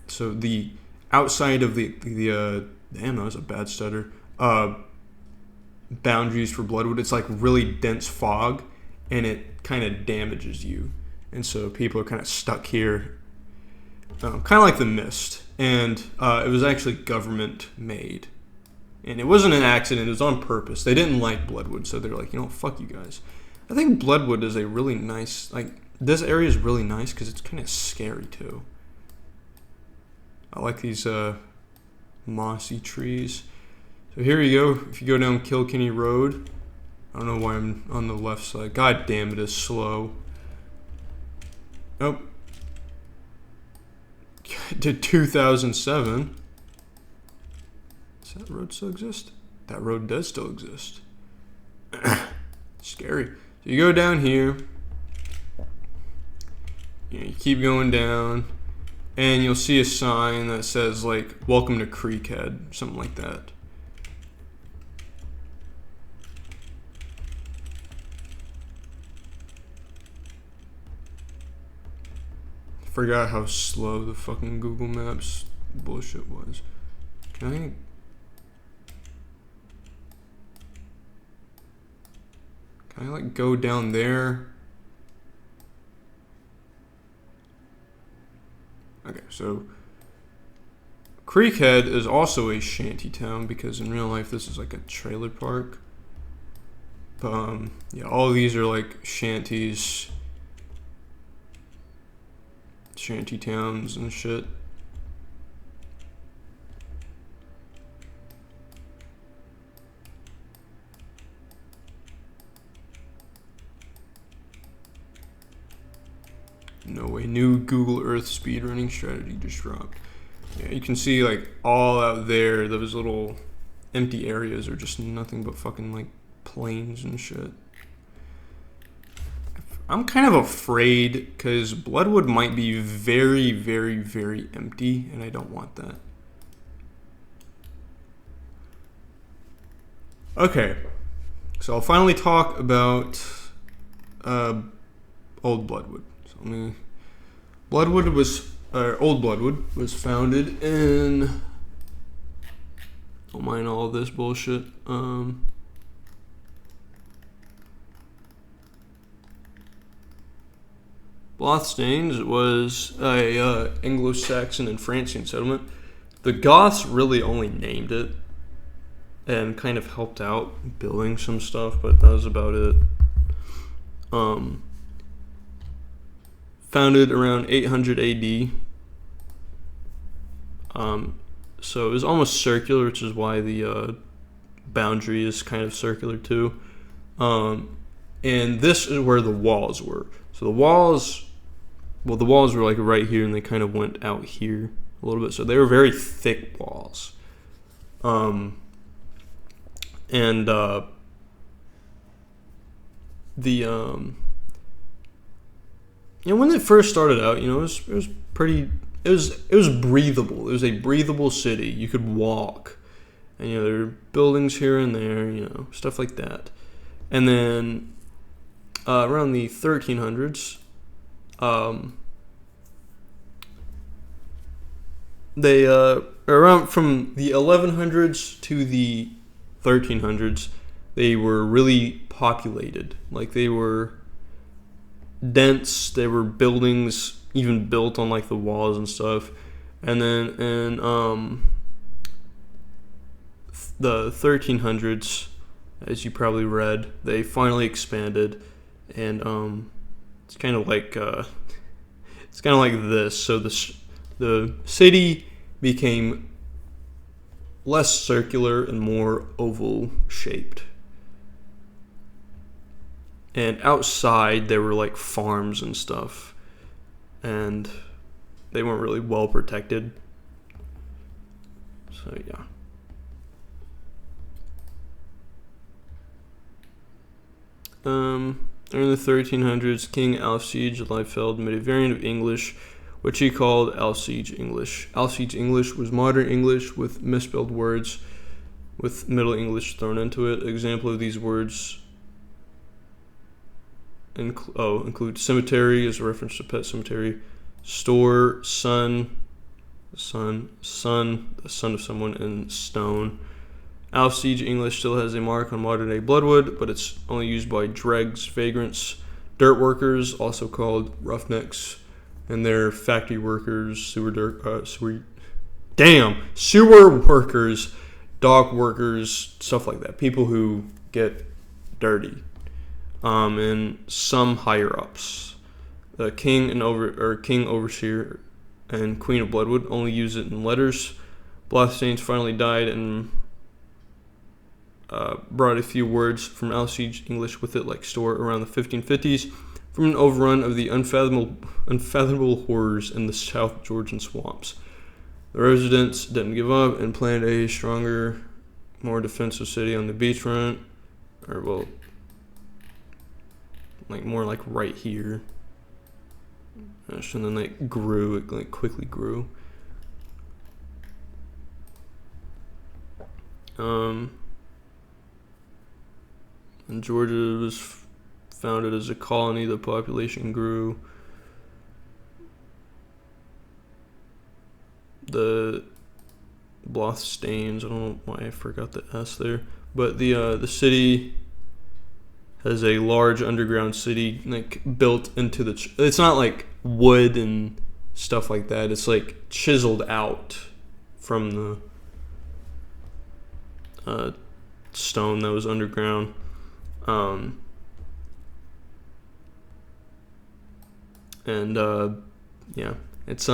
so the outside of the damn, that was a bad stutter. Boundaries for Bloodwood, it's like really dense fog, and it kind of damages you, and so people are kind of stuck here, kind of like the Mist. And it was actually government made, and it wasn't an accident. It was on purpose. They didn't like Bloodwood, so they're like, you know, fuck you guys. I think Bloodwood is a really nice, like, this area is really nice because it's kind of scary too. I like these mossy trees. So here you go. If you go down Kilkenny Road, I don't know why I'm on the left side. God damn, it is slow. Nope. To 2007. Does that road still exist? That road does still exist. Scary. So you go down here. You keep going down, and you'll see a sign that says like "Welcome to Creekhead," something like that. Forgot how slow the fucking Google Maps bullshit was. Can I like go down there? Okay, so Creekhead is also a shanty town because in real life this is like a trailer park. But yeah, all of these are like shanties, shanty towns and shit. No way. New Google Earth speedrunning strategy just dropped. Yeah, you can see like all out there, those little empty areas are just nothing but fucking like plains and shit. I'm kind of afraid because Bloodwood might be very, very, very empty, and I don't want that. Okay, so I'll finally talk about Old Bloodwood. So Old Bloodwood was founded in. Don't mind all this bullshit. Bloodstains was a Anglo-Saxon and Francian settlement. The Goths really only named it and kind of helped out building some stuff, but that was about it. Founded around 800 AD. So it was almost circular, which is why the boundary is kind of circular too. And this is where the walls were. So the walls were like right here, and they kind of went out here a little bit. So they were very thick walls. When it first started out, it was pretty. It was breathable. It was a breathable city. You could walk, and there were buildings here and there, stuff like that. And then around the 1300s, they around from the 1100s to the 1300s, they were really populated. Like they were dense. There were buildings even built on like the walls and stuff. And then in the 1300s, as you probably read, they finally expanded, and it's kind of like this. So the city became less circular and more oval shaped. And outside there were like farms and stuff, and they weren't really well protected. So yeah. During the 1300s, King Alcide of Liefeld made a variant of English, which he called Alcide English. Alcide English was modern English with misspelled words, with Middle English thrown into it. An example of these words include cemetery as a reference to pet cemetery, store, son, the son of someone, and stone. Alcide English still has a mark on modern-day Bloodwood, but it's only used by dregs, vagrants, dirt workers, also called roughnecks, and they're factory workers, sewer workers, dock workers, stuff like that. People who get dirty. And some higher ups. The king king overseer and queen of Bloodwood only use it in letters. Bloodstains finally died and brought a few words from Alcide English with it, like store, around the 1550s, from an overrun of the unfathomable horrors in the South Georgian swamps. The residents didn't give up and planned a stronger, more defensive city on the beachfront, or well, like more like right here. And then it grew. It like quickly grew. And Georgia was founded as a colony. The population grew. The Blothstains, I don't know why I forgot the S there, but the city has a large underground city like built into the. It's not like wood and stuff like that. It's like chiseled out from the stone that was underground. Yeah, it's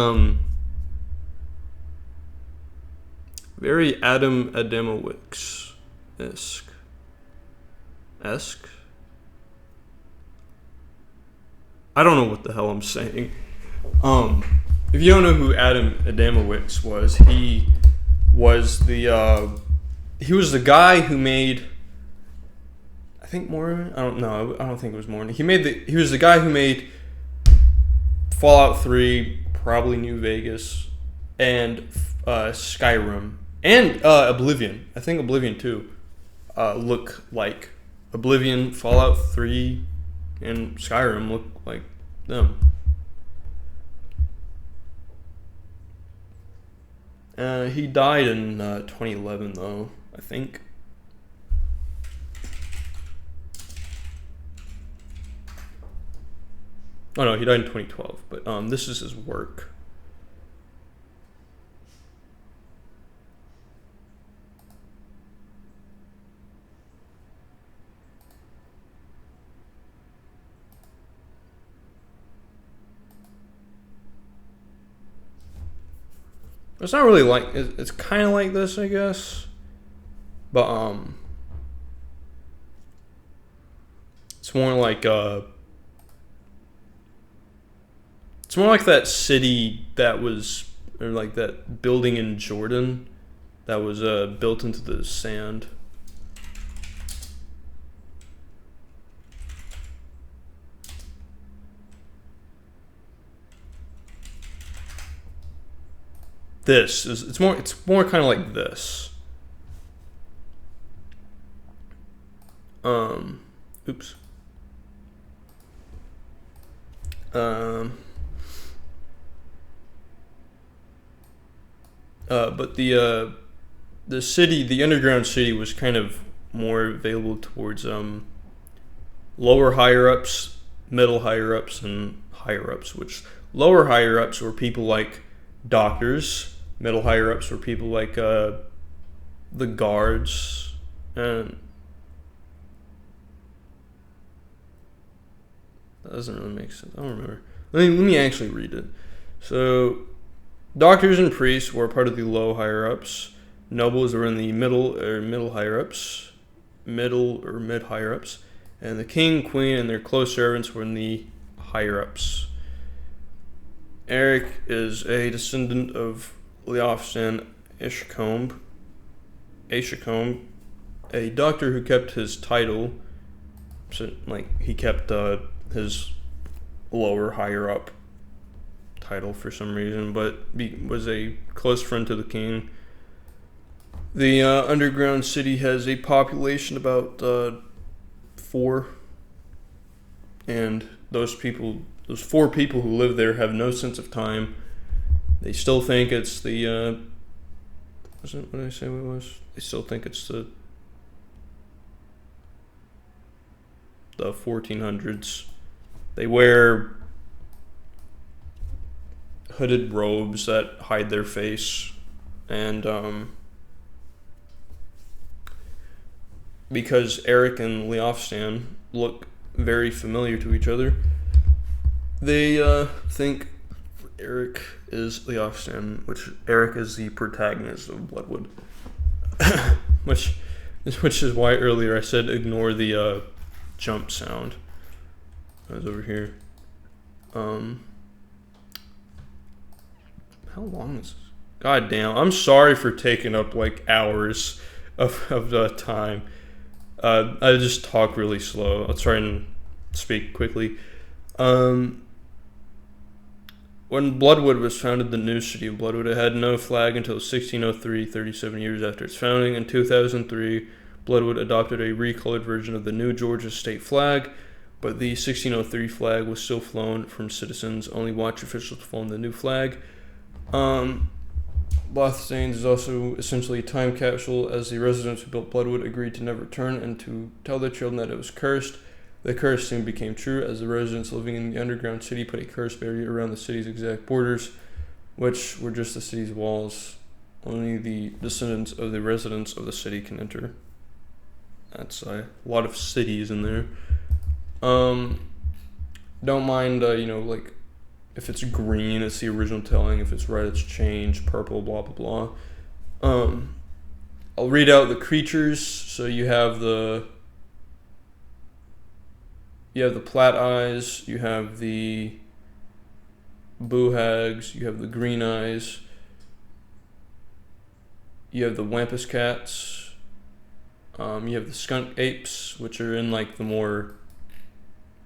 very Adam Adamowicz-esque. I don't know what the hell I'm saying. If you don't know who Adam Adamowicz was, he was the guy who made, I think Morrowind. I don't know. I don't think it was Morrowind. He was the guy who made Fallout 3, probably New Vegas, and Skyrim, and Oblivion. I think Oblivion 2 look like Oblivion, Fallout 3, and Skyrim look like them. He died in 2011, though, I think. Oh no, he died in 2012, but this is his work. It's not really like, it's kind of like this, I guess, but it's more like it's more like that city that was, or like that building in Jordan that was built into the sand. It's more kind of like this. Oops. But the city, the underground city, was kind of more available towards lower higher ups, middle higher ups, and higher ups. Which lower higher ups were people like doctors. Middle higher ups were people like the guards, and that doesn't really make sense. I don't remember. Let me actually read it. So, doctors and priests were part of the low higher ups. Nobles were in the middle or middle higher ups, middle or mid higher ups, and the king, queen, and their close servants were in the higher ups. Eric is a descendant of Leofstan Ashcombe, a doctor who kept his title. So, like, he kept his lower higher up title for some reason, but was a close friend to the king. The underground city has a population about 4, and those 4 people who live there have no sense of time. They still think it's the what did I say it was? They still think it's the 1400s. They wear hooded robes that hide their face, and because Eric and Leofstan look very familiar to each other, they think Eric is Leofstan, which Eric is the protagonist of Bloodwood. which is why earlier I said ignore the jump sound. I was over here. How long is this? God damn. I'm sorry for taking up like hours of the time. I just talk really slow. I'll try and speak quickly. When Bloodwood was founded, the new city of Bloodwood, it had no flag until 1603, 37 years after its founding. In 2003, Bloodwood adopted a recolored version of the new Georgia state flag, but the 1603 flag was still flown from citizens. Only watch officials flown the new flag. Bloodstains is also essentially a time capsule, as the residents who built Bloodwood agreed to never return and to tell their children that it was cursed. The curse soon became true, as the residents living in the underground city put a curse barrier around the city's exact borders, which were just the city's walls. Only the descendants of the residents of the city can enter. That's a lot of cities in there. Don't mind, like, if it's green, it's the original telling. If it's red, it's changed. Purple, blah, blah, blah. I'll read out the creatures. So you have the Plat Eyes, you have the Boohags, you have the Green Eyes, you have the Wampus Cats, you have the Skunk Apes, which are in like the more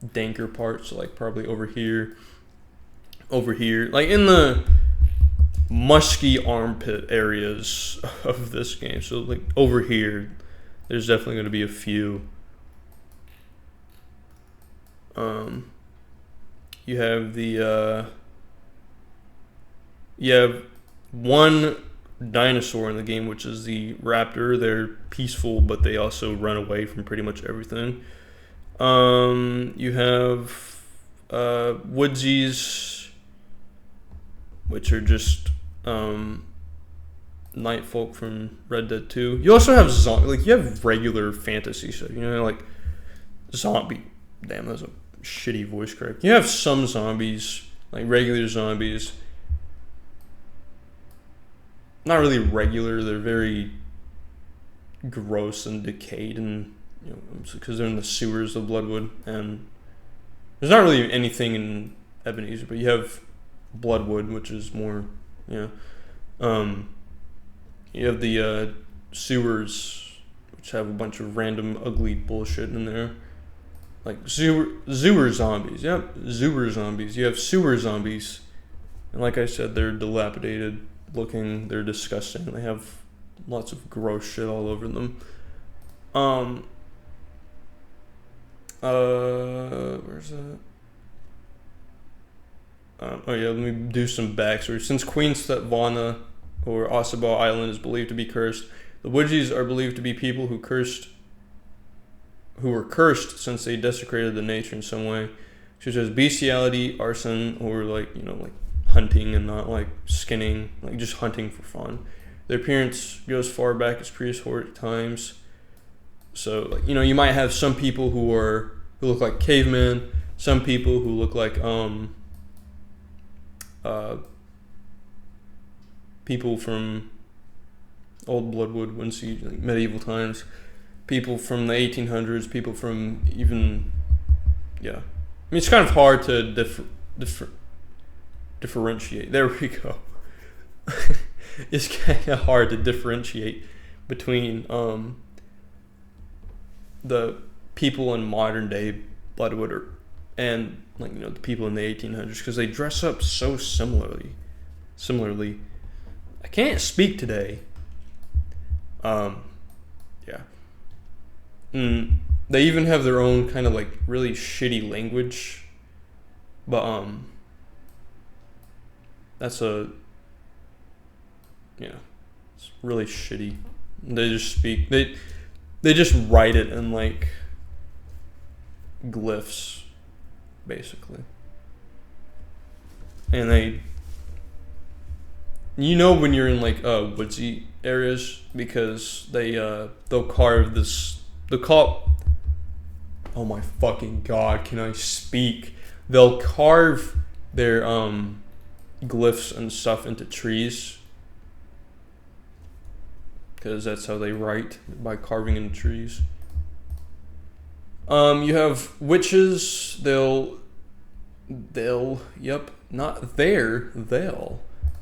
danker parts, so like probably over here, like in the musky armpit areas of this game. So like over here, there's definitely going to be a few. You have you have one dinosaur in the game, which is the raptor. They're peaceful, but they also run away from pretty much everything. You have woodsies, which are just night folk from Red Dead 2. You also have you have regular fantasy stuff, like zombie. Damn, that was a shitty voice crack. You have some zombies, like regular zombies. Not really regular, they're very gross and decayed, and because they're in the sewers of Bloodwood, and there's not really anything in Ebenezer, but you have Bloodwood, which is more, you have the sewers, which have a bunch of random ugly bullshit in there. Like sewer zombies. Yep, sewer zombies. You have sewer zombies. And like I said, they're dilapidated looking. They're disgusting. They have lots of gross shit all over them. Where's that? Let me do some backstory. Since Queen Svetlana or Osaba Island is believed to be cursed, the Woodsies are believed to be people who were cursed since they desecrated the nature in some way, such as bestiality, arson, or like hunting and not like skinning, like just hunting for fun. Their appearance goes far back as prehistoric times. So like you might have some people who look like cavemen, some people who look like people from old Bloodwood, medieval times. People from the 1800s, people from even, it's kind of hard to differentiate. There we go. It's kind of hard to differentiate between the people in modern day Bloodwood and the people in the 1800s, because they dress up so similarly. I can't speak today. They even have their own kind of like really shitty language, but it's really shitty. They just speak, they just write it in like glyphs, basically, and when you're in like woodsy areas, because they'll carve this. Oh my fucking god, can I speak? They'll carve their glyphs and stuff into trees, because that's how they write, by carving into trees. You have witches. They'll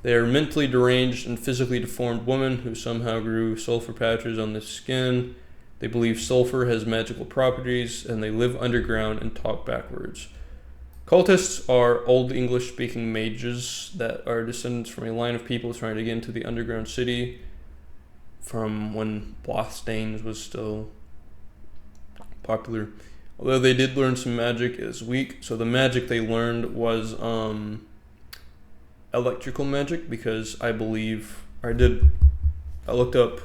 They are mentally deranged and physically deformed women who somehow grew sulfur patches on their skin. They believe sulfur has magical properties, and they live underground and talk backwards. Cultists are Old English-speaking mages that are descendants from a line of people trying to get into the underground city from when Bloodstains was still popular. Although they did learn some magic, it is weak. So the magic they learned was electrical magic, because I looked up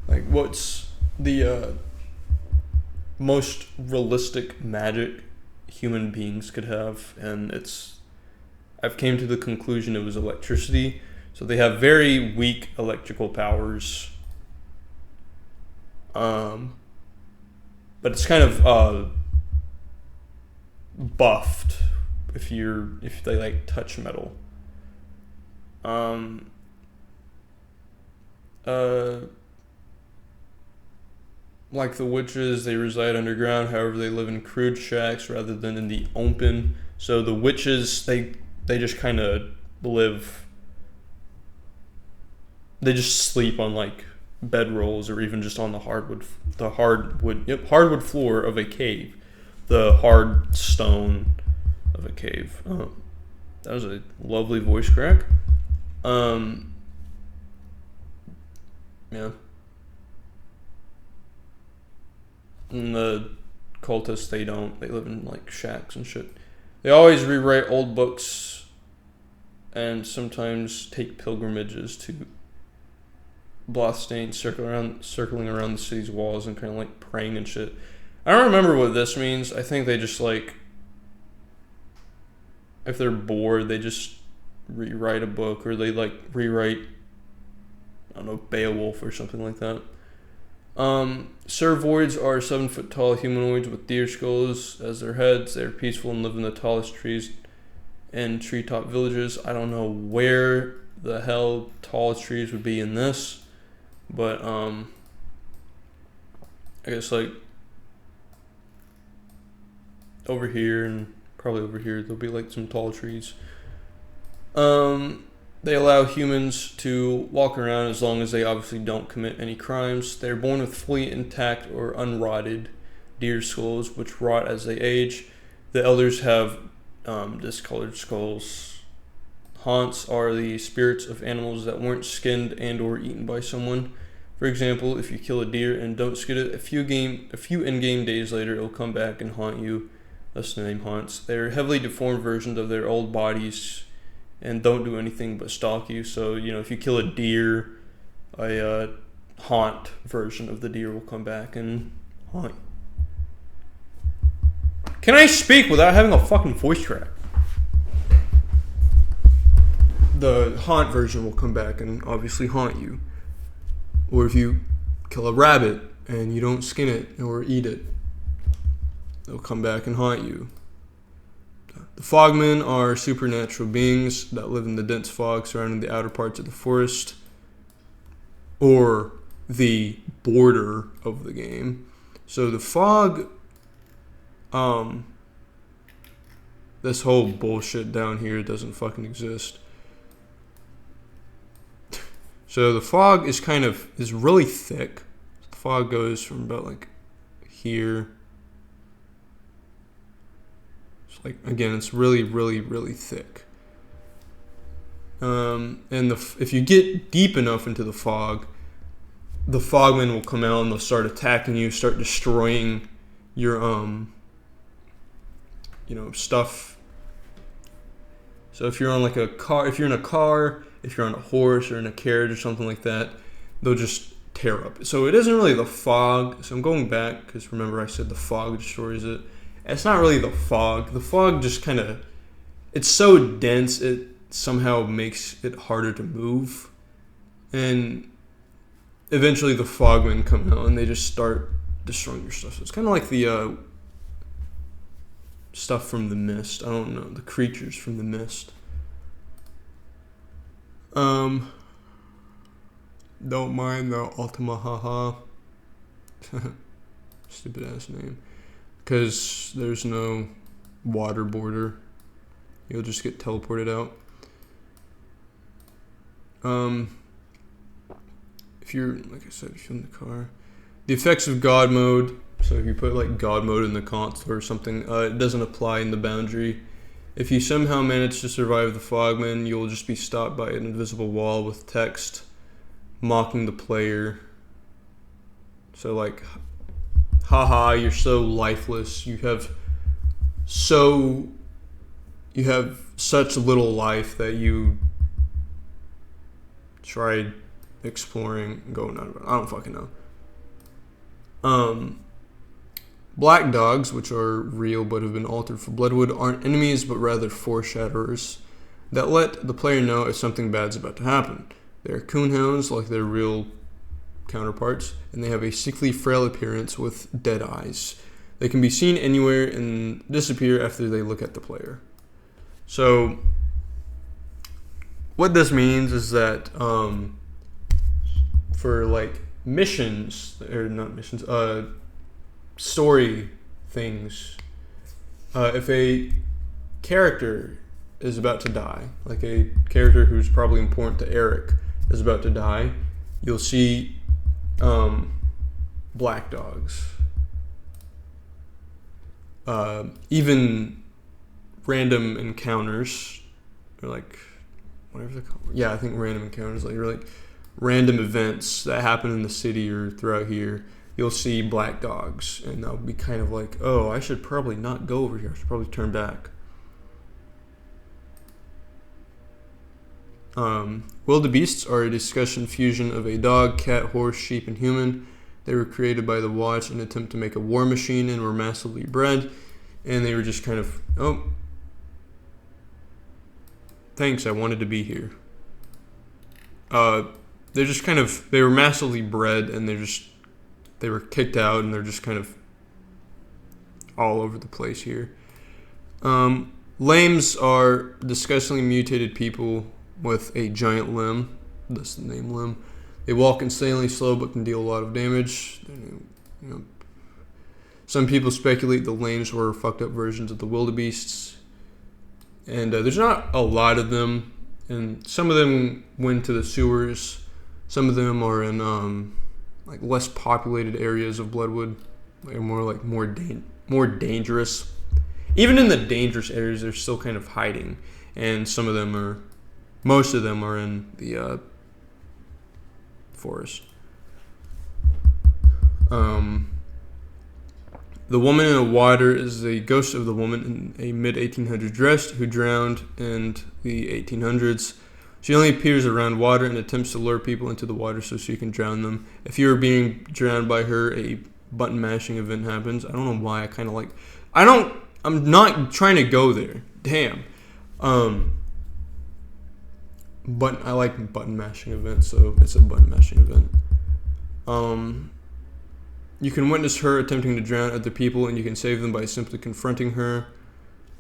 like what's the most realistic magic human beings could have, and I've came to the conclusion it was electricity. So they have very weak electrical powers, but it's kind of buffed if they like touch metal. Like the witches, they reside underground. However, they live in crude shacks rather than in the open. So the witches, they just kind of live. They just sleep on like bedrolls, or even just on the hardwood floor of a cave, the hard stone of a cave. Oh, that was a lovely voice crack. Yeah. And the cultists, they live in like shacks and shit. They always rewrite old books and sometimes take pilgrimages to Bloodstains, circling around the city's walls and kind of like praying and shit. I don't remember what this means. I think they just like, if they're bored, they just rewrite a book, or they like rewrite, I don't know, Beowulf or something like that. Servoids are 7-foot tall humanoids with deer skulls as their heads. They are peaceful and live in the tallest trees and treetop villages. I don't know where the hell tallest trees would be in this, but I guess like over here and probably over here there'll be like some tall trees. They allow humans to walk around as long as they obviously don't commit any crimes. They're born with fully intact or unrotted deer skulls, which rot as they age. The elders have discolored skulls. Haunts are the spirits of animals that weren't skinned and or eaten by someone. For example, if you kill a deer and don't skin it, a few in-game days later, it'll come back and haunt you. That's the name, haunts. They're heavily deformed versions of their old bodies and don't do anything but stalk you. So, if you kill a deer, a haunt version of the deer will come back and haunt you. Can I speak without having a fucking voice track? The haunt version will come back and obviously haunt you. Or if you kill a rabbit and you don't skin it or eat it, they'll come back and haunt you. The fogmen are supernatural beings that live in the dense fog surrounding the outer parts of the forest, or the border of the game. So the fog, this whole bullshit down here doesn't fucking exist. So the fog is really thick. The fog goes from about like here. It's really, really, really thick. And if you get deep enough into the fog, the fogmen will come out and they'll start attacking you, start destroying your stuff. So if you're on like a car, if you're on a horse or in a carriage or something like that, they'll just tear up. So it isn't really the fog. So I'm going back because remember I said the fog destroys it. It's not really the fog. The fog just it's so dense, it somehow makes it harder to move. And eventually the fogmen come out and they just start destroying your stuff. So it's kind of like the stuff from The Mist. I don't know, the creatures from The Mist. Don't mind the Ultima Haha. Stupid ass name. Because there's no water border. You'll just get teleported out. If you're, like I said, if you're in the car, the effects of God mode. So if you put like God mode in the console or something, it doesn't apply in the boundary. If you somehow manage to survive the fogman, you'll just be stopped by an invisible wall with text mocking the player. So like, haha, you're so lifeless. You have such little life that you tried exploring and going out of it. I don't fucking know. Black dogs, which are real but have been altered for Bloodwood, aren't enemies but rather foreshadowers that let the player know if something bad's about to happen. They're coonhounds like their real counterparts, and they have a sickly, frail appearance with dead eyes. They can be seen anywhere and disappear after they look at the player. So, what this means is that for like missions, or not missions, story things, if a character is about to die, like a character who's probably important to Eric is about to die, you'll see black dogs. Even random encounters, or like whatever they're called. Yeah, I think random encounters, like random events that happen in the city or throughout here. You'll see black dogs, and they'll be kind of like, oh, I should probably not go over here. I should probably turn back. Wildebeests are a discussion fusion of a dog, cat, horse, sheep, and human. They were created by the Watch in an attempt to make a war machine and were massively bred. And they were just kind of, oh, thanks, I wanted to be here. They're just kind of, they were massively bred, and they were kicked out, and they're just kind of all over the place here. Lames are disgustingly mutated people with a giant limb. That's the name, limb. They walk insanely slow but can deal a lot of damage. Some people speculate the lames were fucked up versions of the wildebeests. And there's not a lot of them. And some of them went to the sewers. Some of them are in like less populated areas of Bloodwood. They're more dangerous. Even in the dangerous areas, they're still kind of hiding. And most of them are in the forest. The woman in the water is the ghost of the woman in a mid-1800s dress who drowned in the 1800s. She only appears around water and attempts to lure people into the water so she can drown them. If you are being drowned by her, a button mashing event happens. I don't know why I'm not trying to go there. Damn. But I like button mashing events, so it's a button mashing event. You can witness her attempting to drown other people, and you can save them by simply confronting her.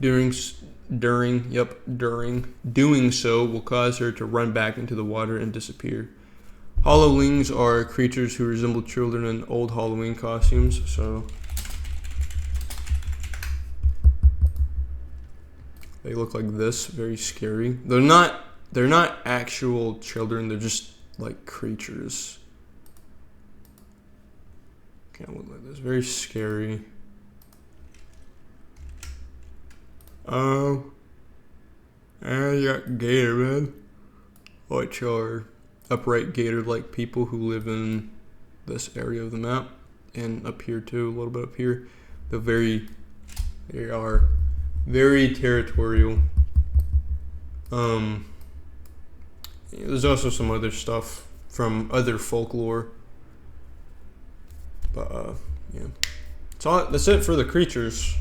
During doing so will cause her to run back into the water and disappear. Hallowings are creatures who resemble children in old Halloween costumes, so they look like this, very scary. They're not actual children, they're just like creatures. Can't look like this, very scary. You got gator, man. Which are upright gator-like people who live in this area of the map, and up here too, a little bit up here. They are very territorial. There's also some other stuff from other folklore, but yeah. That's it for the creatures.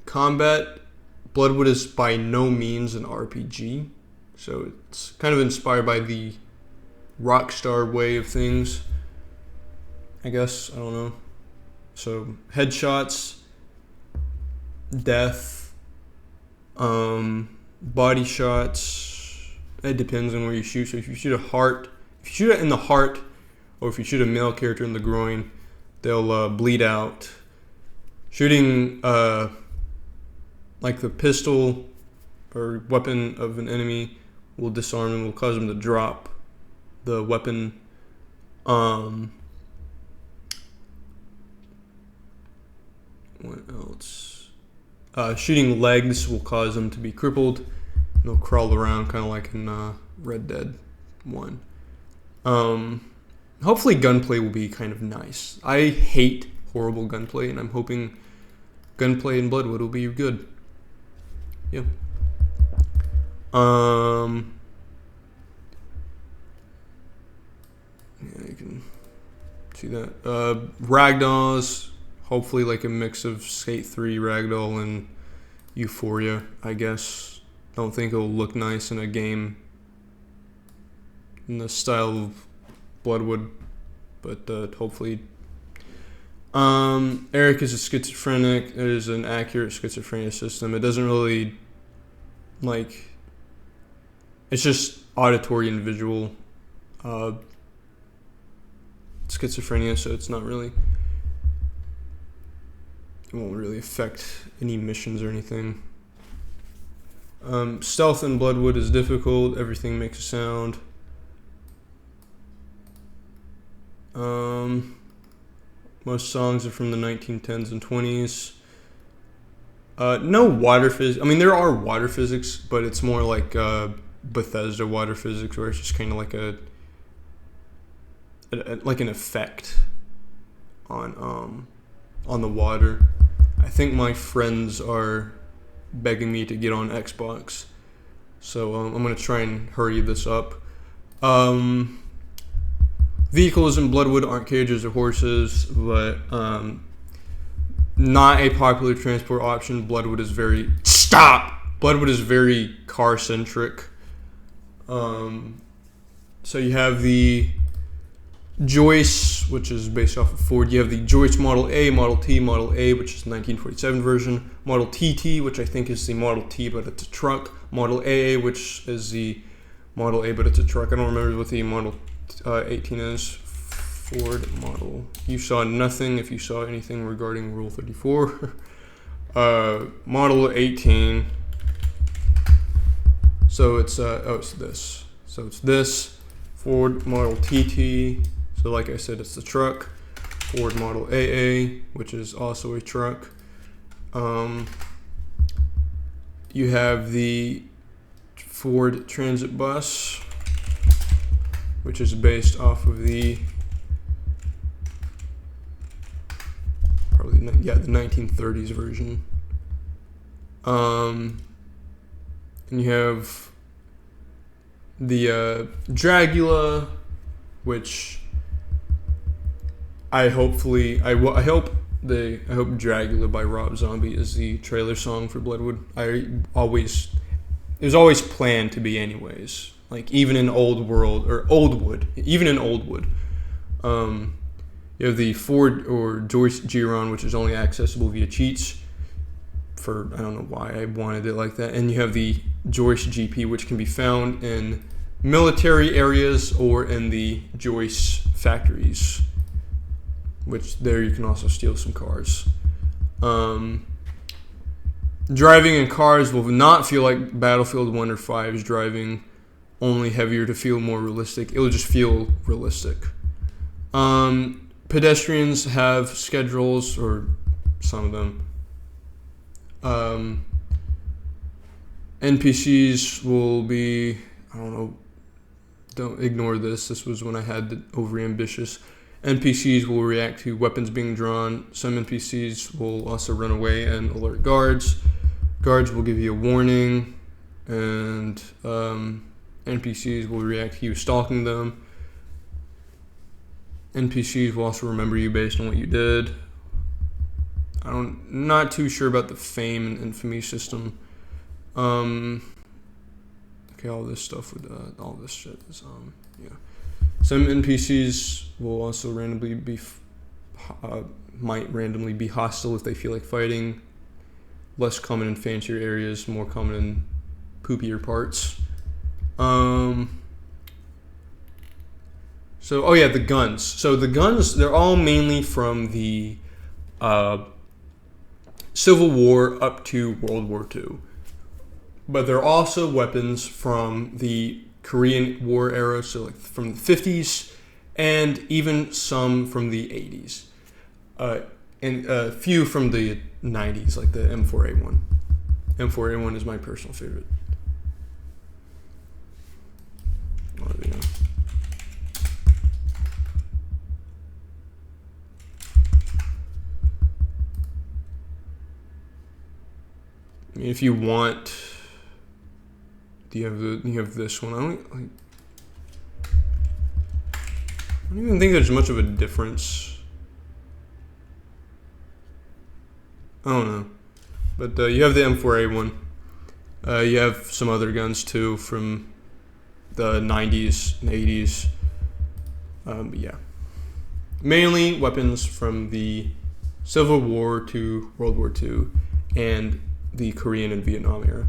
Combat. Bloodwood is by no means an RPG, so it's kind of inspired by the Rockstar way of things, I guess. I don't know. So headshots, death, body shots. It depends on where you shoot. So if you shoot it in the heart, or if you shoot a male character in the groin, they'll bleed out. Shooting like the pistol or weapon of an enemy will disarm and will cause them to drop the weapon. What else? Shooting legs will cause them to be crippled. They'll crawl around kind of like in Red Dead 1. Hopefully gunplay will be kind of nice. I hate horrible gunplay, and I'm hoping gunplay in Bloodwood will be good. Yeah. Yeah, you can see that. Ragdolls, hopefully like a mix of Skate 3 Ragdoll and Euphoria, I guess. I don't think it'll look nice in a game in the style of Bloodwood, but hopefully. Eric is a schizophrenic. It is an accurate schizophrenia system. It doesn't really, like, it's just auditory and visual schizophrenia, so it's not really, it won't really affect any missions or anything. Stealth in Bloodwood is difficult. Everything makes a sound. Most songs are from the 1910s and 20s. No water physics. I mean, there are water physics, but it's more like Bethesda water physics, where it's just kind of like like an effect on the water. I think my friends are begging me to get on Xbox, so I'm gonna try and hurry this up. Vehicles in Bloodwood aren't carriages or horses, but not a popular transport option. Bloodwood is very car centric. So you have the Joyce, which is based off of Ford. You have the Joyce Model A, Model T, Model A, which is the 1947 version. Model TT, which I think is the Model T, but it's a truck. Model AA, which is the Model A, but it's a truck. I don't remember what the Model 18 is. Ford model. You saw nothing if you saw anything regarding Rule 34. Model 18. So it's it's this. So it's this Ford Model TT. So like I said, it's the truck. Ford Model AA, which is also a truck. You have the Ford Transit Bus, which is based off of the the 1930s version. And you have the Dragula, which I hope Dragula by Rob Zombie is the trailer song for Bloodwood. It was always planned to be anyways. Like even in Oldwood. You have the Ford or Joyce Giron, which is only accessible via cheats. I don't know why I wanted it like that. And you have the Joyce GP, which can be found in military areas or in the Joyce factories, which there you can also steal some cars. Driving in cars will not feel like Battlefield 1 or 5's driving, only heavier to feel more realistic. It'll just feel realistic. Pedestrians have schedules, or some of them. NPCs will be, I don't know, don't ignore this. This was when I had the overambitious. NPCs will react to weapons being drawn. Some NPCs will also run away and alert guards. Guards will give you a warning, and NPCs will react to you stalking them. NPCs will also remember you based on what you did. I'm not too sure about the fame and infamy system. Okay, all this stuff with all this shit is yeah. Some NPCs will also might randomly be hostile if they feel like fighting. Less common in fancier areas, more common in poopier parts. So, the guns. So the guns, they're all mainly from the Civil War up to World War II. But there are also weapons from the Korean War era, so like from the 50s, and even some from the 80s. And a few from the 90s, like the M4A1. M4A1 is my personal favorite. Oh, yeah. I mean, if you want, you have this one. I don't even think there's much of a difference. I don't know, but you have the M4A1. You have some other guns too from the 90s and 80s. But yeah, mainly weapons from the Civil War to World War II and the Korean and Vietnam era.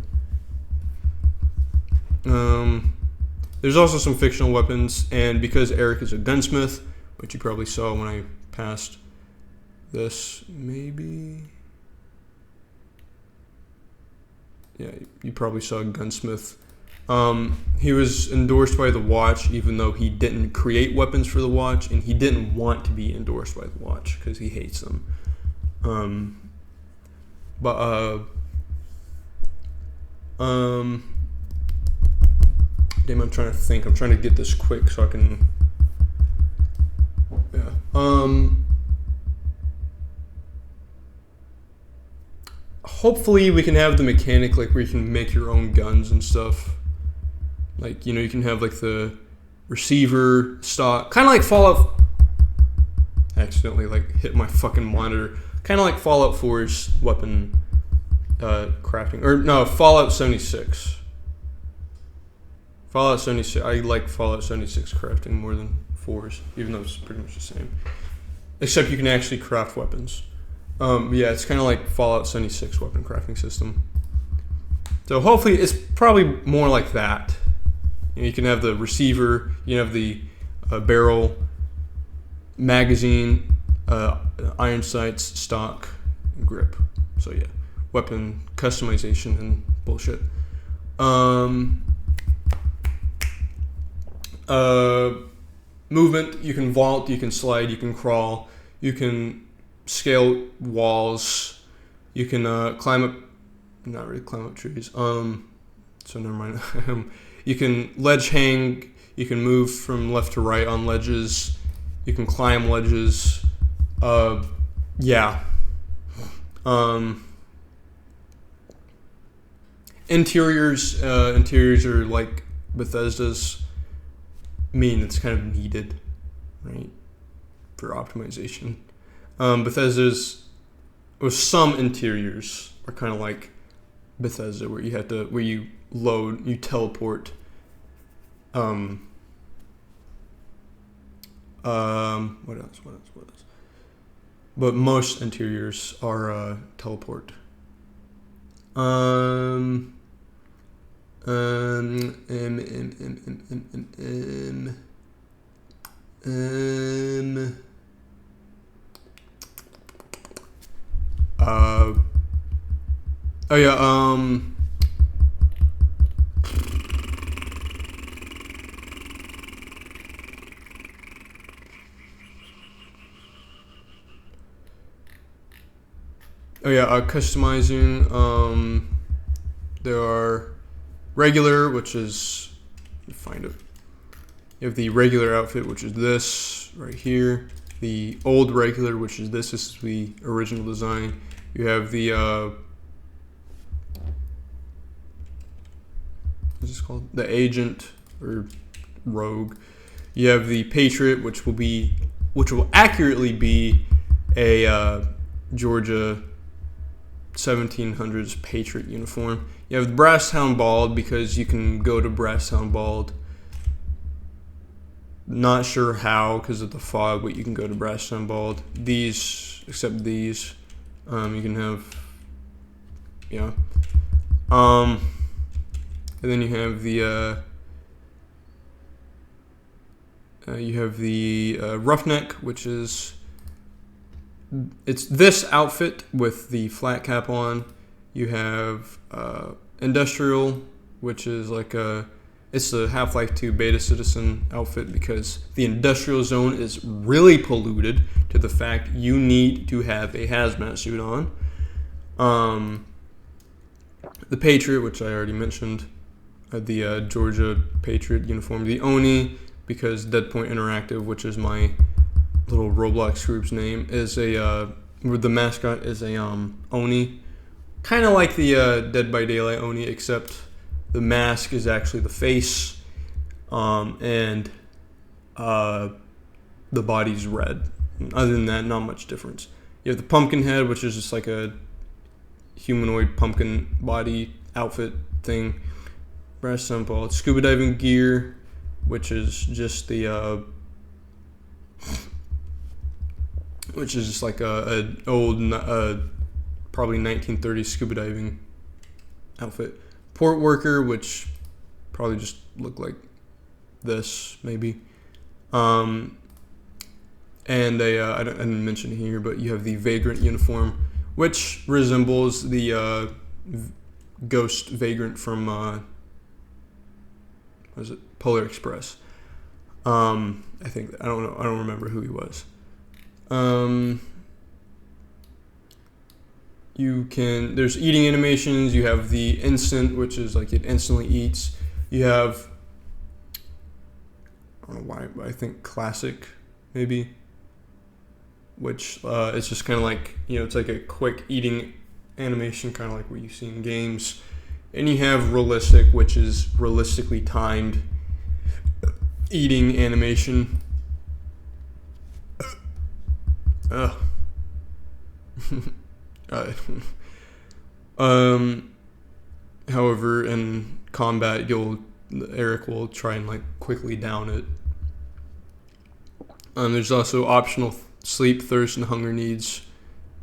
There's also some fictional weapons, and because Eric is a gunsmith, which you probably saw when I passed this, maybe. Yeah, you probably saw a gunsmith. He was endorsed by the watch, even though he didn't create weapons for the watch, and he didn't want to be endorsed by the watch because he hates them. Damn, I'm trying to think. I'm trying to get this quick so I can. Yeah. Hopefully we can have the mechanic like where you can make your own guns and stuff. Like, you know, you can have like the receiver stock, kind of like Fallout. I accidentally like hit my fucking monitor. Kind of like Fallout 4's weapon crafting, or no, Fallout 76. Fallout 76. I like Fallout 76 crafting more than 4's, even though it's pretty much the same. Except you can actually craft weapons. Yeah, it's kind of like Fallout 76 weapon crafting system. So hopefully it's probably more like that. You can have the receiver, you can have the barrel, magazine, iron sights, stock, and grip. So yeah, weapon customization and bullshit. Movement, you can vault, you can slide, you can crawl, you can scale walls, you can climb up, not really climb up trees, so never mind. You can ledge hang, you can move from left to right on ledges, you can climb ledges, yeah. Interiors are like Bethesda's. Mean it's kind of needed, right, for optimization. Bethesda's, or some interiors are kind of like Bethesda, where you load, you teleport. What else? But most interiors are teleport. Oh yeah, customizing, there are regular, which is, you find it. You have the regular outfit, which is this right here. The old regular, which is this. This is the original design. You have the what's this called? The agent or rogue. You have the patriot, which will accurately be a Georgia 1700s patriot uniform. You have the Brasstown Bald, because you can go to Brasstown Bald. Not sure how because of the fog, but you can go to Brasstown Bald. These, except these, you can have, yeah. And then you have the roughneck, which is it's this outfit with the flat cap on. You have Industrial, which is like it's the Half-Life 2 Beta Citizen outfit because the industrial zone is really polluted to the fact you need to have a hazmat suit on. The Patriot, which I already mentioned, the Georgia Patriot uniform. The Oni, because Dead Point Interactive, which is my little Roblox group's name, is the mascot is a Oni, kind of like the Dead by Daylight Oni, except the mask is actually the face, and the body's red. Other than that, not much difference. You have the pumpkin head, which is just like a humanoid pumpkin body outfit thing. Very simple. It's scuba diving gear, which is just the which is just like a old probably 1930s scuba diving outfit. Port worker, which probably just look like this maybe. And I didn't mention here, but you have the Vagrant uniform, which resembles the Ghost Vagrant from what is it, Polar Express. I think, I don't know, I don't remember who he was. There's eating animations. You have the instant, which is like it instantly eats. You have, I don't know why, but I think classic maybe, which it's just kind of like, it's like a quick eating animation, kind of like what you see in games. And you have realistic, which is realistically timed eating animation. However, in combat, Eric will try and like quickly down it. There's also optional sleep, thirst, and hunger needs.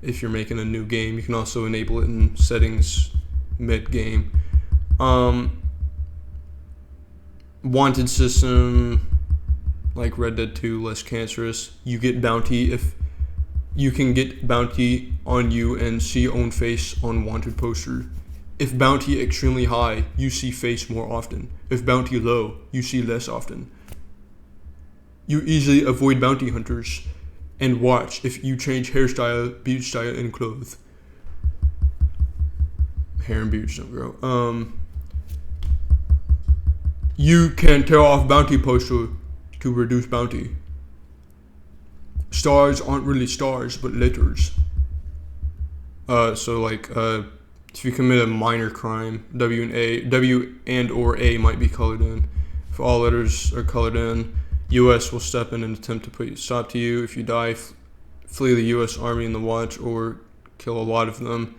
If you're making a new game, you can also enable it in settings mid-game. Wanted system, like Red Dead 2, less cancerous. You get bounty if you can get bounty on you and see own face on wanted poster. If bounty extremely high, you see face more often. If bounty low, you see less often. You easily avoid bounty hunters and watch if you change hairstyle, beard style, and clothes. Hair and beards don't grow. You can tear off bounty poster to reduce bounty. Stars aren't really stars, but letters. So like, if you commit a minor crime, W and or A might be colored in. If all letters are colored in, U.S. will step in and attempt to put a stop to you. If you die, flee the U.S. Army in the watch or kill a lot of them.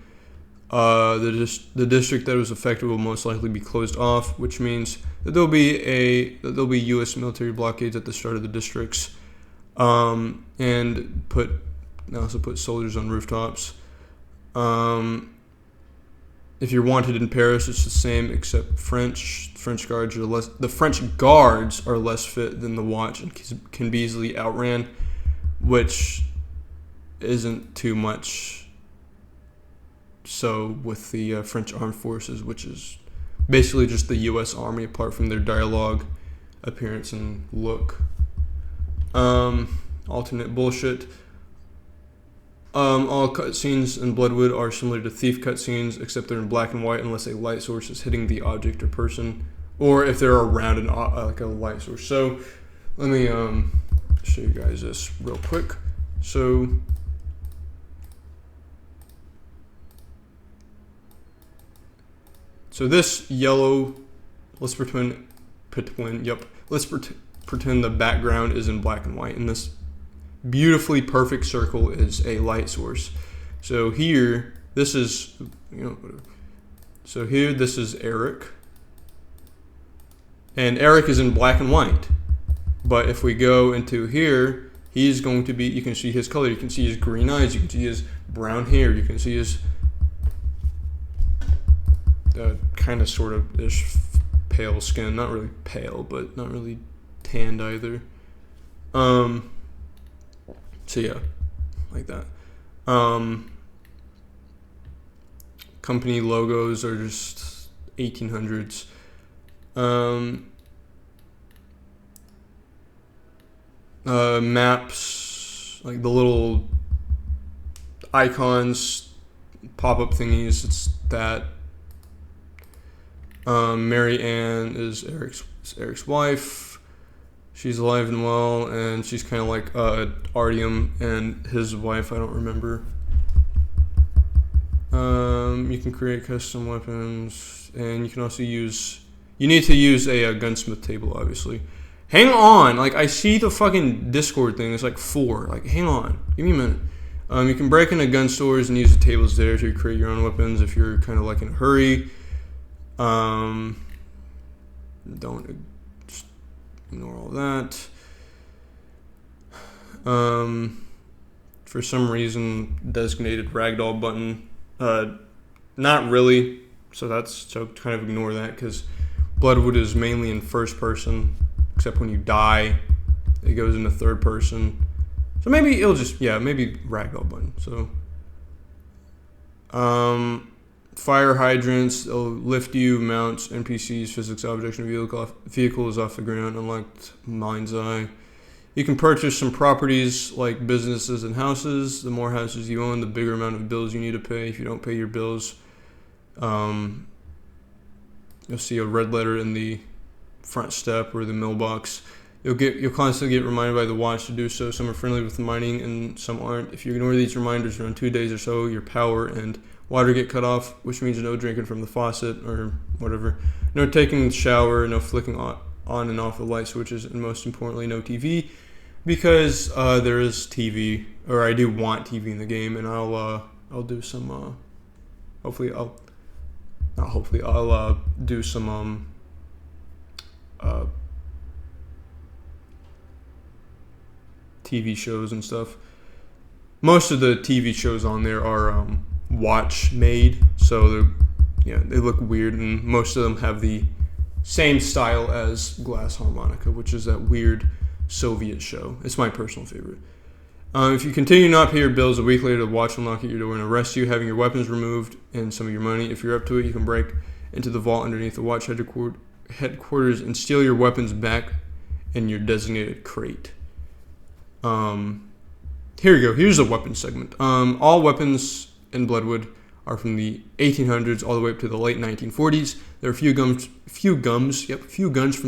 The district that was affected will most likely be closed off, which means that there'll be U.S. military blockades at the start of the districts, and also put soldiers on rooftops. If you're wanted in Paris, it's the same except French guards are less. The French guards are less fit than the watch and can be easily outran, which isn't too much. So with the French armed forces, which is basically just the U.S. Army apart from their dialogue, appearance, and look. Alternate bullshit. All cutscenes in Bloodwood are similar to Thief cutscenes, except they're in black and white unless a light source is hitting the object or person, or if they're around like a light source. So let me show you guys this real quick. So this yellow, let's pretend the background is in black and white, and this beautifully perfect circle is a light source. So here, this is, so here this is Eric, and Eric is in black and white. But if we go into here, he's going to be, you can see his color, you can see his green eyes, you can see his brown hair, you can see his kind of sort of ish pale skin, not really pale, but not really tanned either. So yeah, like that. Company logos are just 1800s. Maps, like the little icons, pop-up thingies, it's that. Mary Ann is Eric's wife. She's alive and well, and she's kind of like Artyom and his wife. I don't remember. You can create custom weapons, and you can also use. You need to use a gunsmith table, obviously. Hang on, like I see the fucking Discord thing. It's like 4. Like, hang on, give me a minute. You can break into gun stores and use the tables there to create your own weapons if you're kind of like in a hurry. Don't just ignore all that. For some reason, designated ragdoll button. Not really. So kind of ignore that because Bloodwood is mainly in first person, except when you die, it goes into third person. So maybe it'll just maybe ragdoll button. So, fire hydrants, they'll lift you, mounts, NPCs, physics objects, and vehicles off the ground, unlocked mind's eye. You can purchase some properties like businesses and houses. The more houses you own, the bigger amount of bills you need to pay. If you don't pay your bills, you'll see a red letter in the front step or the mailbox. You'll constantly get reminded by the watch to do so. Some are friendly with mining and some aren't. If you ignore these reminders around 2 days or so, your power and water get cut off, which means no drinking from the faucet or whatever. No taking a shower, no flicking on and off the light switches, and most importantly, no TV, because there is TV, or I do want TV in the game, and I'll do some. I'll do some TV shows and stuff. Most of the TV shows on there are watch made, so they look weird, and most of them have the same style as Glass Harmonica, which is that weird Soviet show. It's my personal favorite. If you continue to not pay your bills, a week later the watch will knock at your door and arrest you, having your weapons removed and some of your money. If you're up to it, you can break into the vault underneath the watch headquarters and steal your weapons back in your designated crate. Here we go. Here's the weapons segment. All weapons in Bloodwood are from the 1800s all the way up to the late 1940s. There are few guns from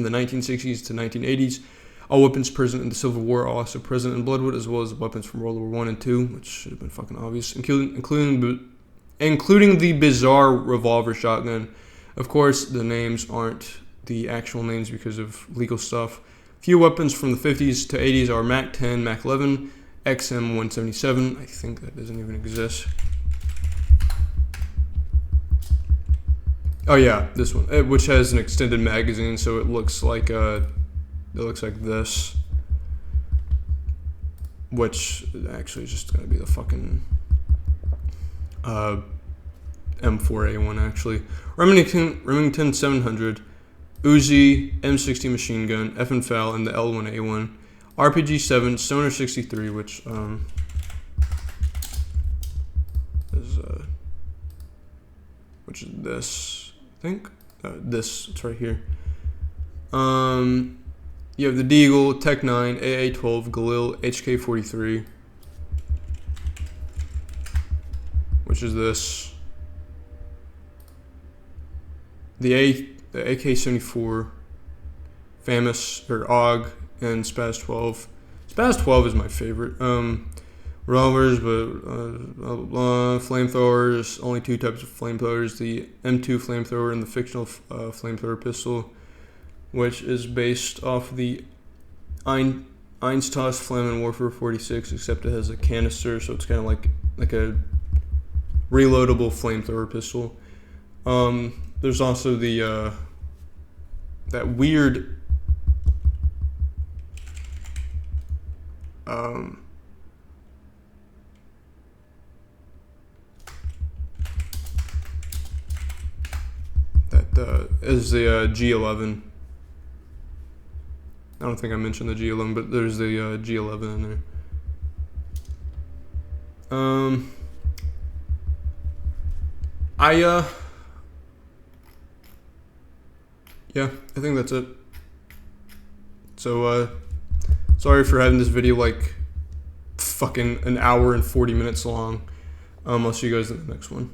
the 1960s to 1980s. All weapons present in the Civil War are also present in Bloodwood, as well as weapons from World War I and II, which should have been fucking obvious, including the bizarre revolver shotgun. Of course, the names aren't the actual names because of legal stuff. Few weapons from the 50s to 80s are Mac 10, Mac 11, XM 177. I think that doesn't even exist. Oh yeah, this one, which has an extended magazine, so it looks like this, which actually is just gonna be the fucking M4A1 actually. Remington 700, Uzi, M60 machine gun, F&FAL, and the L1A1. RPG 7, Stoner 63, which is this, I think. It's right here. You have the Deagle, Tech 9, AA12, Galil, HK43, which is this. The AK-74, FAMAS, or AUG, and Spaz 12. Spaz 12 is my favorite. Revolvers, but flamethrowers, only 2 types of flamethrowers, the M2 flamethrower and the fictional flamethrower pistol, which is based off the Einstoss Flamme and Warfare 46, except it has a canister, so it's kind of like a reloadable flamethrower pistol. There's also the that weird is the G11. I don't think I mentioned the G11, but there's the G11 in there. Yeah, I think that's it. So, sorry for having this video like fucking an hour and 40 minutes long. I'll see you guys in the next one.